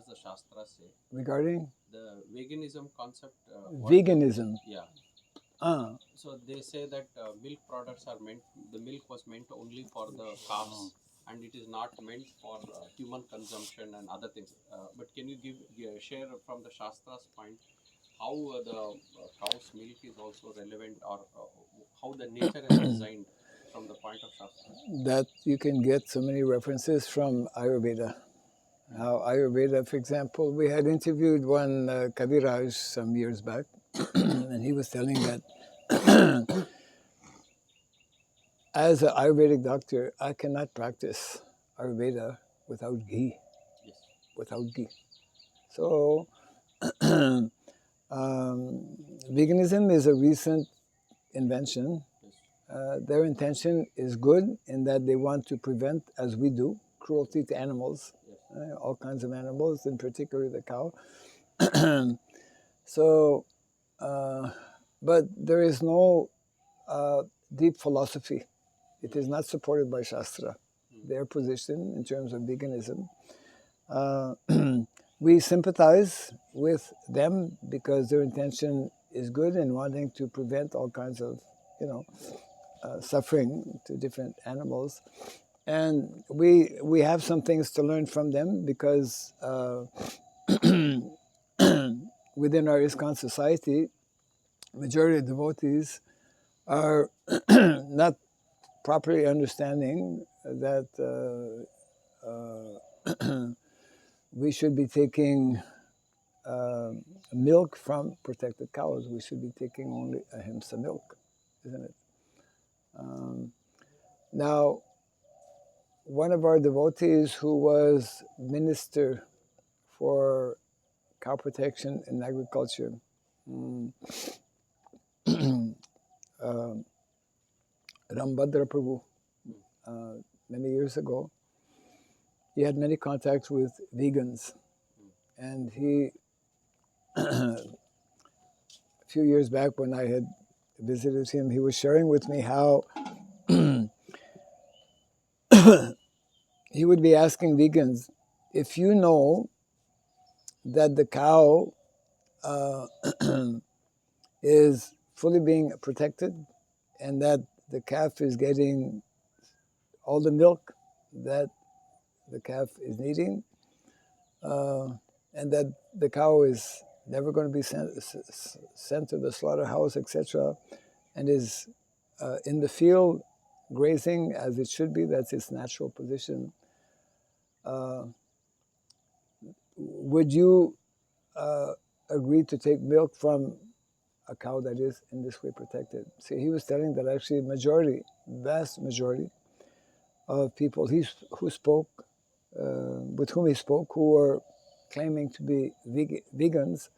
the Shastra say regarding the veganism concept? Veganism. Yeah. So they say that milk products are the milk was meant only for the calves, and it is not meant for human consumption and other things. But can you share from the Shastra's point how the cow's milk is also relevant, or how the nature is designed from the point of Shastra? That you can get so many references from Ayurveda. How Ayurveda, for example, we had interviewed one Kaviraj some years back, and he was telling that as an Ayurvedic doctor, I cannot practice Ayurveda without ghee. Yes. Without ghee. So, veganism is a recent invention. Their intention is good in that they want to prevent, as we do, cruelty to animals, all kinds of animals, in particular the cow. So, but there is no deep philosophy. It is not supported by Shastra, their position in terms of veganism. We sympathize with them because their intention is good in wanting to prevent all kinds of suffering to different animals. And we have some things to learn from them because within our ISKCON society, majority of devotees are not properly understanding that we should be taking milk from protected cows. We should be taking only ahimsa milk, isn't it? Now, one of our devotees who was minister for cow protection and agriculture, Rambhadra Prabhu, many years ago, he had many contacts with vegans. And he, a few years back when I had visited him, he was sharing with me how he would be asking vegans, if you know that the cow is fully being protected and that the calf is getting all the milk that the calf is needing, and that the cow is never going to be sent to the slaughterhouse, etc., and is in the field grazing as it should be, that's its natural position, would you agree to take milk from a cow that is in this way protected? See, he was telling that actually vast majority of people who spoke, with whom he spoke, who were claiming to be vegans,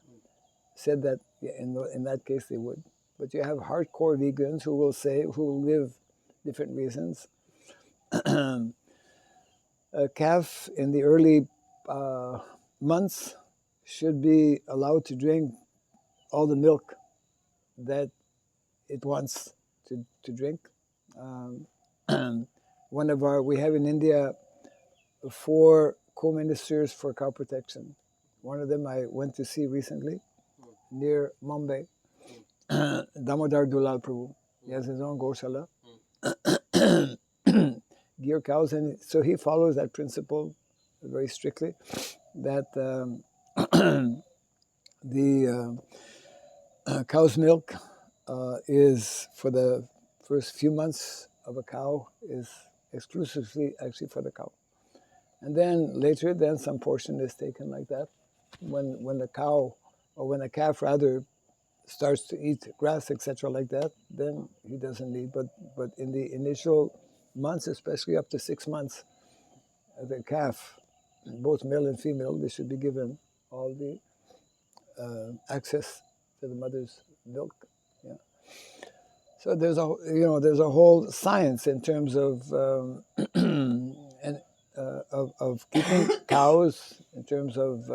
said that in that case they would. But you have hardcore vegans who will live different reasons. A calf in the early months should be allowed to drink all the milk that it wants to drink. We have in India 4 co-ministers for cow protection. One of them I went to see recently near Mumbai, Damodar Dulal Prabhu. He has his own Goshala, gear cows, and so he follows that principle very strictly, that the cow's milk is for the first few months of a cow is exclusively actually for the cow. And then later, some portion is taken like that. When the cow, or when the calf rather, starts to eat grass, etc., like that, then he doesn't need. But in the initial months, especially up to 6 months, the calf, both male and female, they should be given all the access to the mother's milk. Yeah. So there's a whole science in terms of of keeping cows, in terms of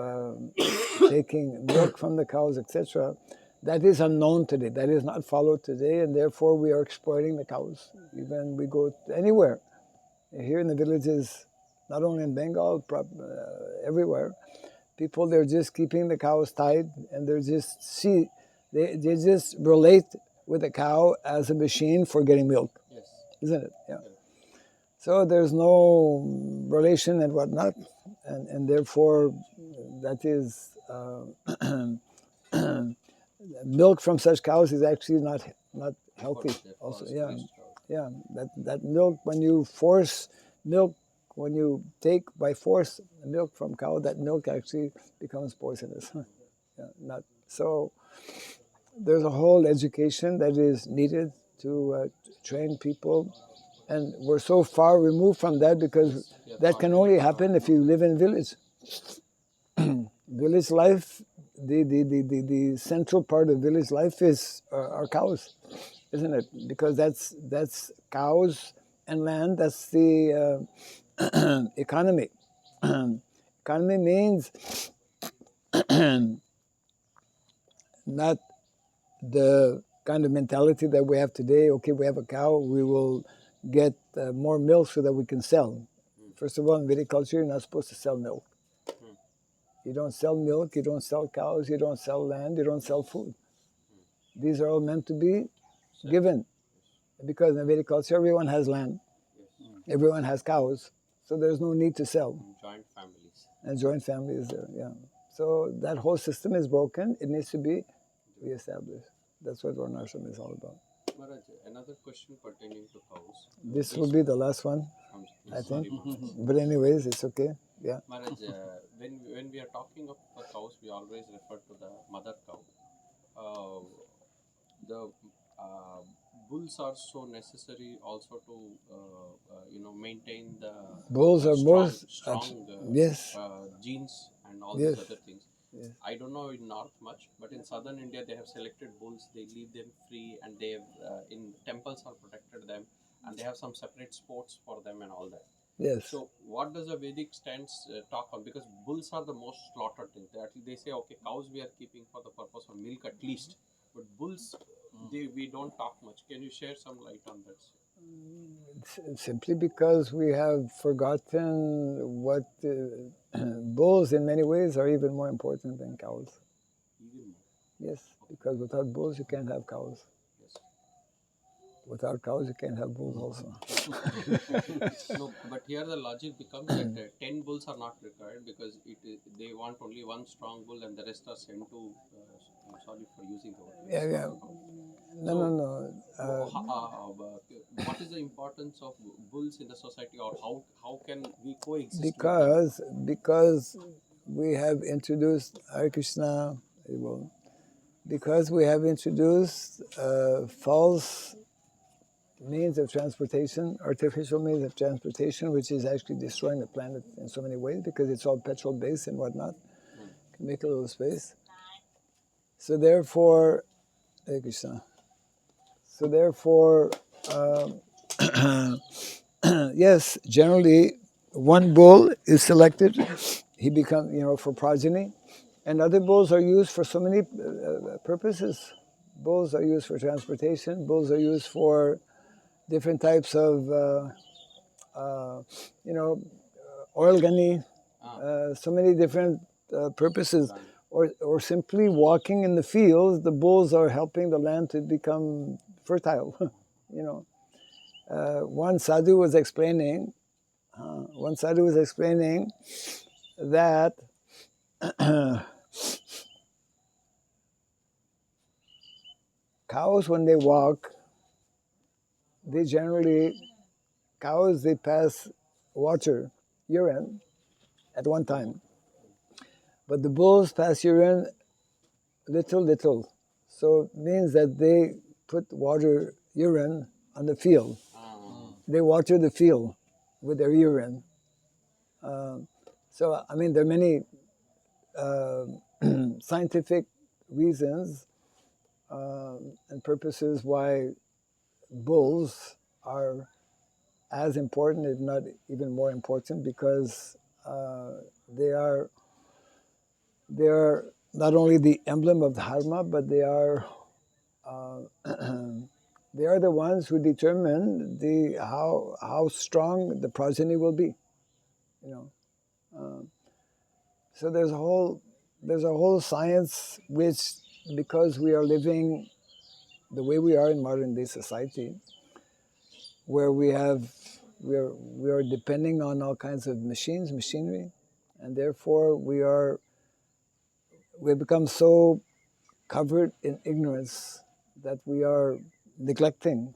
taking milk from the cows, etc. That is unknown today. That is not followed today, and therefore we are exploiting the cows. Even we go anywhere, here in the villages, not only in Bengal, everywhere, people, they're just keeping the cows tied, and they just relate with the cow as a machine for getting milk. Yes. Isn't it? Yeah. So there's no relation and whatnot, and therefore that is milk from such cows is actually not healthy. Also, yeah, that milk, when you force milk, when you take by force milk from cow, that milk actually becomes poisonous. Yeah, so. There's a whole education that is needed to train people, and we're so far removed from that because that can only happen if you live in village. Village life, the central part of village life is our cows, isn't it? Because that's cows and land. That's the economy. Economy means not the kind of mentality that we have today. Okay, we have a cow, we will get more milk so that we can sell. First of all, in viticulture, you're not supposed to sell milk. You don't sell milk, you don't sell cows, you don't sell land, you don't sell food. These are all meant to be given. Because in Vedic culture, everyone has land, everyone has cows, so there's no need to sell. Joint families. And joint family is there, yeah. So that whole system is broken. It needs to be reestablished. That's what Varnashram is all about. Maharaj, another question pertaining to cows. This will be the last one, I think. But anyways, it's okay. Yeah. Maharaj, when we are talking of the cows, we always refer to the mother cow. The bulls are so necessary also to maintain the Bulls are strong yes. genes and all Yes. these other things. Yes. I don't know in north much, but in southern India they have selected bulls. They leave them free, and they have in temples are protected them, and they have some separate sports for them and all that. Yes. So what does the Vedic stance talk on? Because bulls are the most slaughtered thing. They say, okay, cows we are keeping for the purpose of milk at least, but bulls, we don't talk much. Can you share some light on that? Simply because we have forgotten what bulls in many ways are even more important than cows. Even more. Yes, because without bulls you can't have cows. Yes. Without cows you can't have bulls also. No, but here the logic becomes that 10 bulls are not required because they want only one strong bull and the rest are sent to. I'm sorry for using the word. Yeah. No. What is the importance of bulls in the society, or how can we coexist? Because we have introduced Hare Krishna, because we have introduced false means of transportation, artificial means of transportation, which is actually destroying the planet in so many ways because it's all petrol based and whatnot. Can make a little space. So therefore, Hare Krishna. So therefore, yes, generally one bull is selected. He becomes, for progeny, and other bulls are used for so many purposes. Bulls are used for transportation. Bulls are used for different types of, organy, so many different purposes. Or simply walking in the fields, the bulls are helping the land to become fertile. One sadhu was explaining that cows, when they walk, they pass water, urine, at one time. But the bulls pass urine little. So it means that they put urine on the field. They water the field with their urine. So, there are many scientific reasons and purposes why bulls are as important, if not even more important, because they are not only the emblem of dharma, but they are the ones who determine how strong the progeny will be. So there's a whole science which, because we are living the way we are in modern day society, where we are depending on all kinds of machinery, and therefore we've become so covered in ignorance that we are neglecting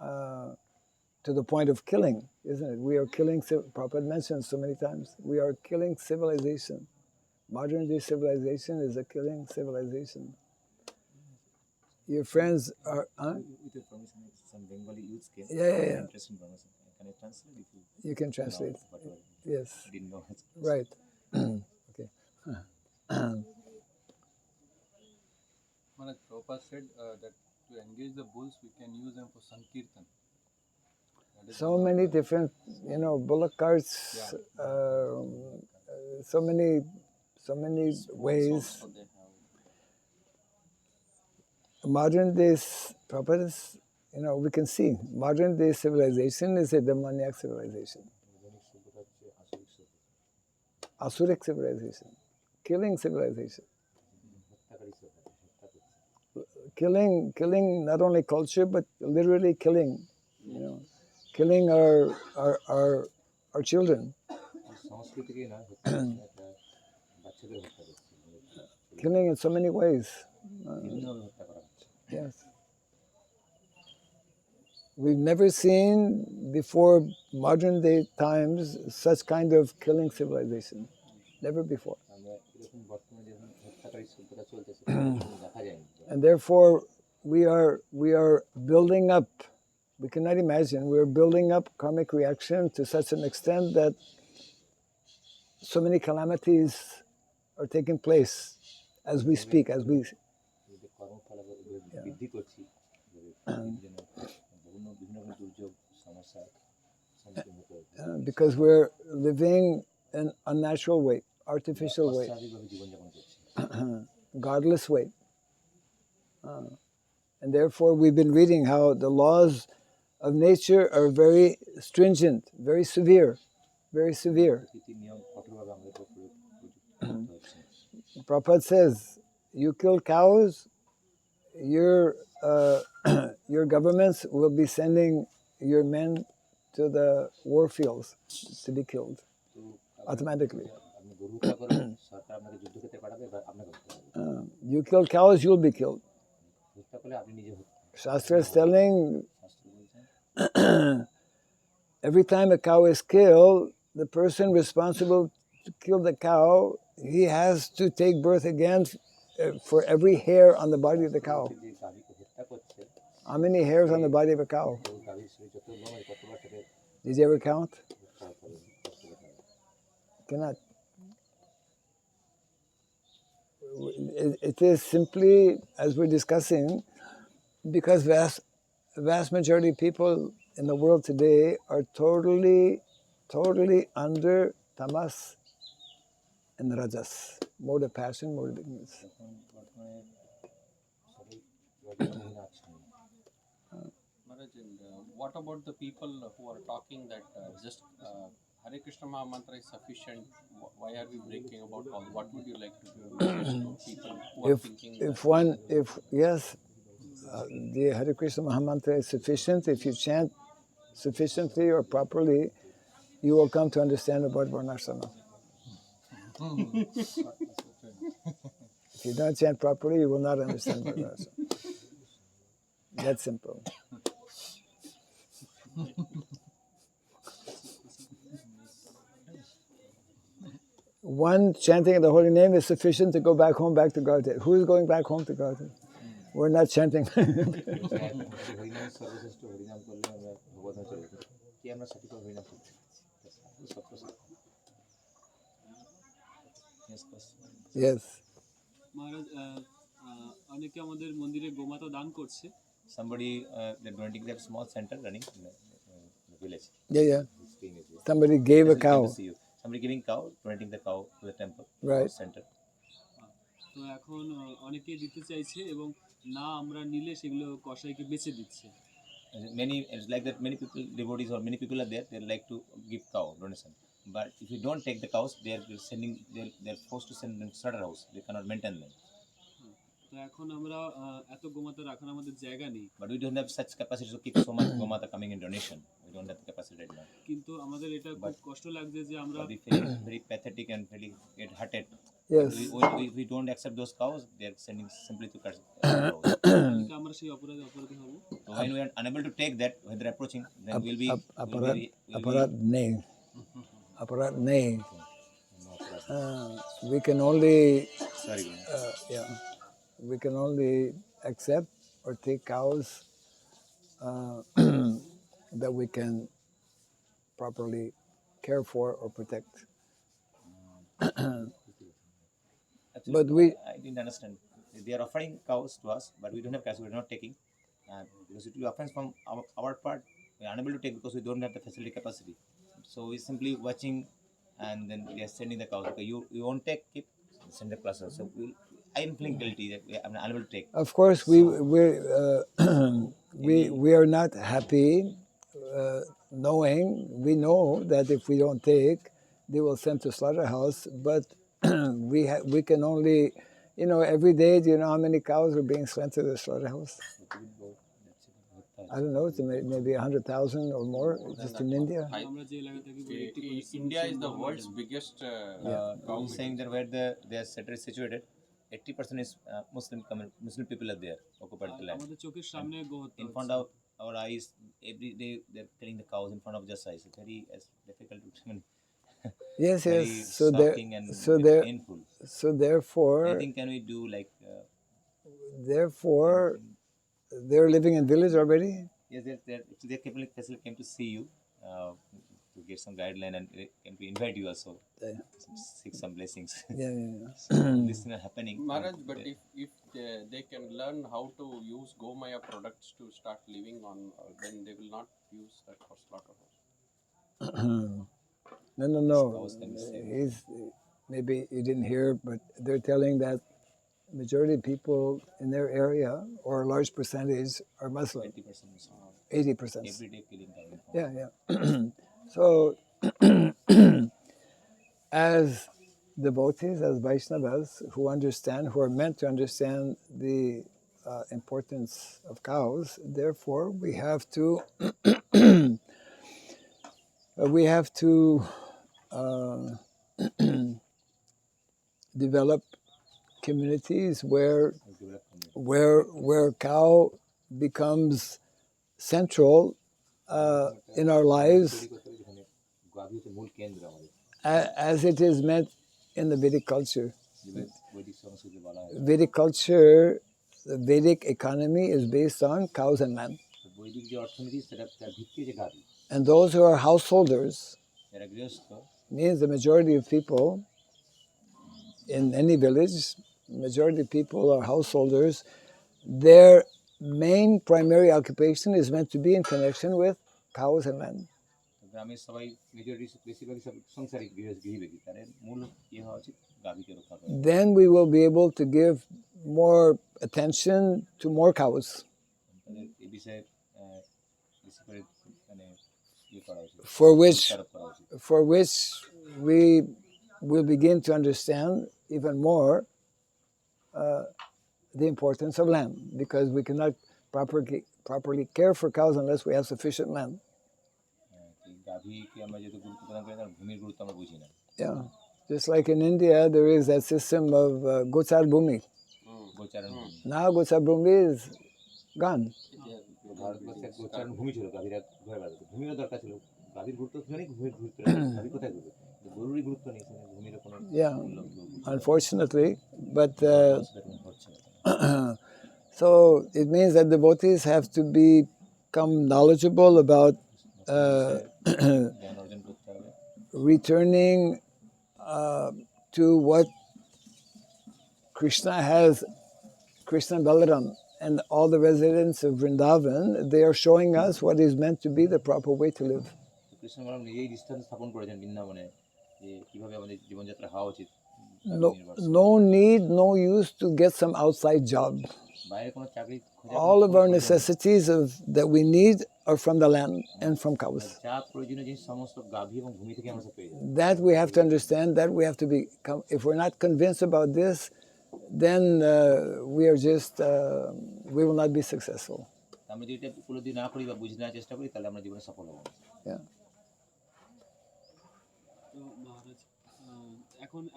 to the point of killing, isn't it? We are killing, Prabhupada mentioned so many times, we are killing civilization. Modern day civilization is a killing civilization. Your friends are... With your permission, some Bengali youths came. Yeah. Interest in Brahma. Can I translate if you can translate. Yes. Didn't know. Right. Okay. Maharaj, Prabhupada said that to engage the bulls, we can use them for Sankirtan. So many different, bullock carts, so many ways. Modern days, Prabhupada, we can see modern day civilization is a demoniac civilization. Asuric civilization, killing civilization. killing not only culture but literally killing, killing our children. Killing in so many ways. Yes. We've never seen before modern day times such kind of killing civilization. Never before. And therefore we are building up, we cannot imagine, we're building up karmic reaction to such an extent that so many calamities are taking place as we speak, because we're living an unnatural way, artificial way, godless way. And therefore we've been reading how the laws of nature are very stringent, very severe, very severe. Prabhupada says, you kill cows, your governments will be sending your men to the war fields to be killed automatically. You kill cows, you'll be killed. Shastra is telling every time a cow is killed, the person responsible to kill the cow, he has to take birth again for every hair on the body of the cow. How many hairs on the body of a cow? Did you ever count? Cannot. It is simply, as we're discussing, because vast majority of people in the world today are totally under tamas and rajas, mode of passion, mode of ignorance. Maharaj, and what about the people who are talking that just Hare Krishna Maha Mantra is sufficient? Why are we breaking about all? What would you like to give to people who are thinking the Hare Krishna Maha Mantra is sufficient. If you chant sufficiently or properly, you will come to understand about Varnashrama. If you don't chant properly, you will not understand Varnashrama. That's simple. One chanting of the holy name is sufficient to go back home, back to Godhead. Who is going back home to Godhead? We're not chanting. Yes. মহারাজ অনেকে আমাদের মন্দিরে গোমাতা দান করছে. Somebody they're donating their small center running in the village. Yeah. Somebody gave a cow. Somebody giving cow, donating the cow to the temple. Right. Center. তো এখন অনেকে দিতে চাইছে এবং না আমরা নিলে সেগুলো কসাইকে বেচে দিচ্ছে. Many, it's like that, many people, devotees or many people are there, they like to give cow donation. But if you don't take the cows, they're forced to send them to slaughterhouse. They cannot maintain them. তো এখন আমরা এত গোমাতা রাখার আমাদের জায়গা নেই. But we don't have such capacity to keep so much gomata coming in donation. We don't have the capacity right now. কিন্তু আমাদের এটা খুব কষ্ট লাগছে যে আমরা we feel very pathetic and very get hurted. Yes. We don't accept those cows. They are sending simply to cut. আমরা সেই অপরাধী হব. So when we are unable to take that, when they're approaching, then we'll be aparat nahi. We can only we can only accept or take cows that we can properly care for or protect. Actually, But I didn't understand. They are offering cows to us, but we don't have cows. We're not taking because it will be offense from our part. We are unable to take because we don't have the facility capacity. So we're simply watching, and then we are sending the cows. Okay, you won't take, keep send the cluster. So I'm feeling guilty that I'm unable to take. Of course, we are not happy knowing. We know that if we don't take, they will send to slaughterhouse. But we can only You know, every day, do you know how many cows are being sent to the slaughterhouse? I don't know, it's maybe 100,000 or more just in India. আমরা যে এলাকা থাকি বলি 80% India is the world's biggest cow He's saying that where their center is situated, 80% is Muslim people are there, occupied the land. আমাদের চোখের সামনে গোহত্যা In front of our eyes, every day they're killing the cows in front of just eyes. It's very difficult to Yes, very yes. So there, shocking and so very there, painful. so therefore, Anything can we do like? Therefore, they're living in village already. Yes, they're capable came to see you to get some guideline and they came to invite you also. Seek some blessings. Yeah, yeah. So this is happening. Maharaj, but if they can learn how to use Gomaya products to start living on, then they will not use that for slaughterhouse. No. Cows can be saved. Maybe you didn't hear, but they're telling that majority of people in their area, or a large percentage, are Muslim. 80% Muslim. 80%. Every day killing cow. Yeah. So, as devotees, as Vaishnavas, who are meant to understand the importance of cows, therefore we have to develop communities where cow becomes central in our lives, as it is meant in the Vedic culture. Vedic culture, the Vedic economy is based on cows and land. And those who are householders, means the majority of people in any village, majority of people are householders, their main primary occupation is meant to be in connection with cows and land. গ্রামের সবাই majority বেশিরভাগই সব সংসারিক গৃহবধূ তাদের মূল হওয়া উচিত গাভীকে রক্ষা করা। Then we will be able to give more attention to more cows. তাদের এই বিষয়ে বেশি করে মানে করা উচিত, for which we will begin to understand even more the importance of land, because we cannot properly care for cows unless we have sufficient land. Yeah, just like in India, there is that system of Gochar Bhumi. Now Gochar Bhumi is gone. Yeah, unfortunately, but so it means that devotees have to become knowledgeable about returning to what Krishna Balaram and all the residents of Vrindavan, they are showing us what is meant to be the proper way to live. No need, no use to get some outside job. All of our necessities that we need are from the land and from cows. That we have to understand, that we have to become, if we're not convinced about this, then we will not be successful. Yeah.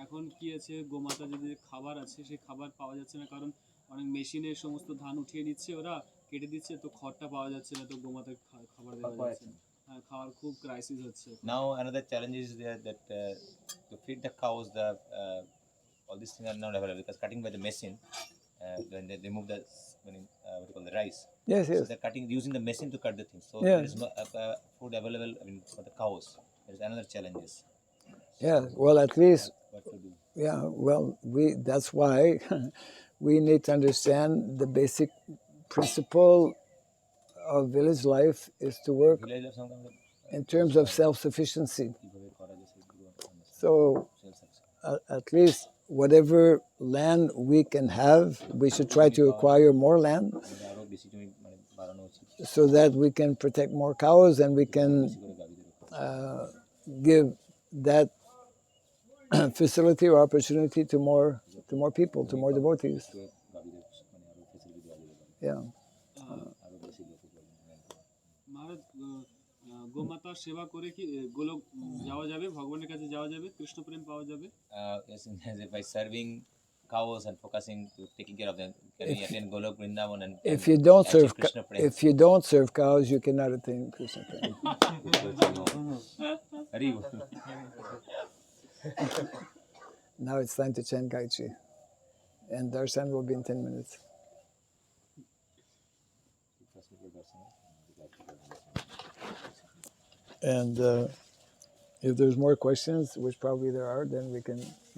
এখন কি আছে, গোমাতা যদি খাবার আছে সেই খাবার পাওয়া যাচ্ছে না, কারণ অনেক মেশিনের সমস্ত ধান উঠিয়ে নিচ্ছে, ওরা কেটে দিচ্ছে, তো খড়টা পাওয়া যাচ্ছে না, তো গোমাতা খাবার দেওয়া যাচ্ছে না, খাওয়ার খুব ক্রাইসিস হচ্ছে। Now another challenge is there that to feed the cows, all these things are not available because cutting by the machine, when they remove the what you call the rice. Yes. So they're cutting using the machine to cut the things. So there is no food available for the cows. There is another challenges. Yeah. Well, at least. What to do? Yeah. Well, that's why we need to understand the basic principle of village life is to work in terms of self-sufficiency. So at least whatever land we can have, we should try to acquire more land so that we can protect more cows and we can give that facility or opportunity to more to more people, to more devotees. Yeah. মহারাজ গোমাতার সেবা করে কি গোলক যাওয়া যাবে, ভগবানের কাছে যাওয়া যাবে, কৃষ্ণ প্রেম পাওয়া যাবে? Yes, by serving cows and focusing to taking care of them, can we attain Golok Vrindavan and If you don't achieve serve, Krishna Prem? if you don't serve cows, you cannot attain Krishna prem. Hari Bol. Now it's time to chant Gayatri, and darshan will be in 10 minutes. And if there's more questions, which probably there are, then we can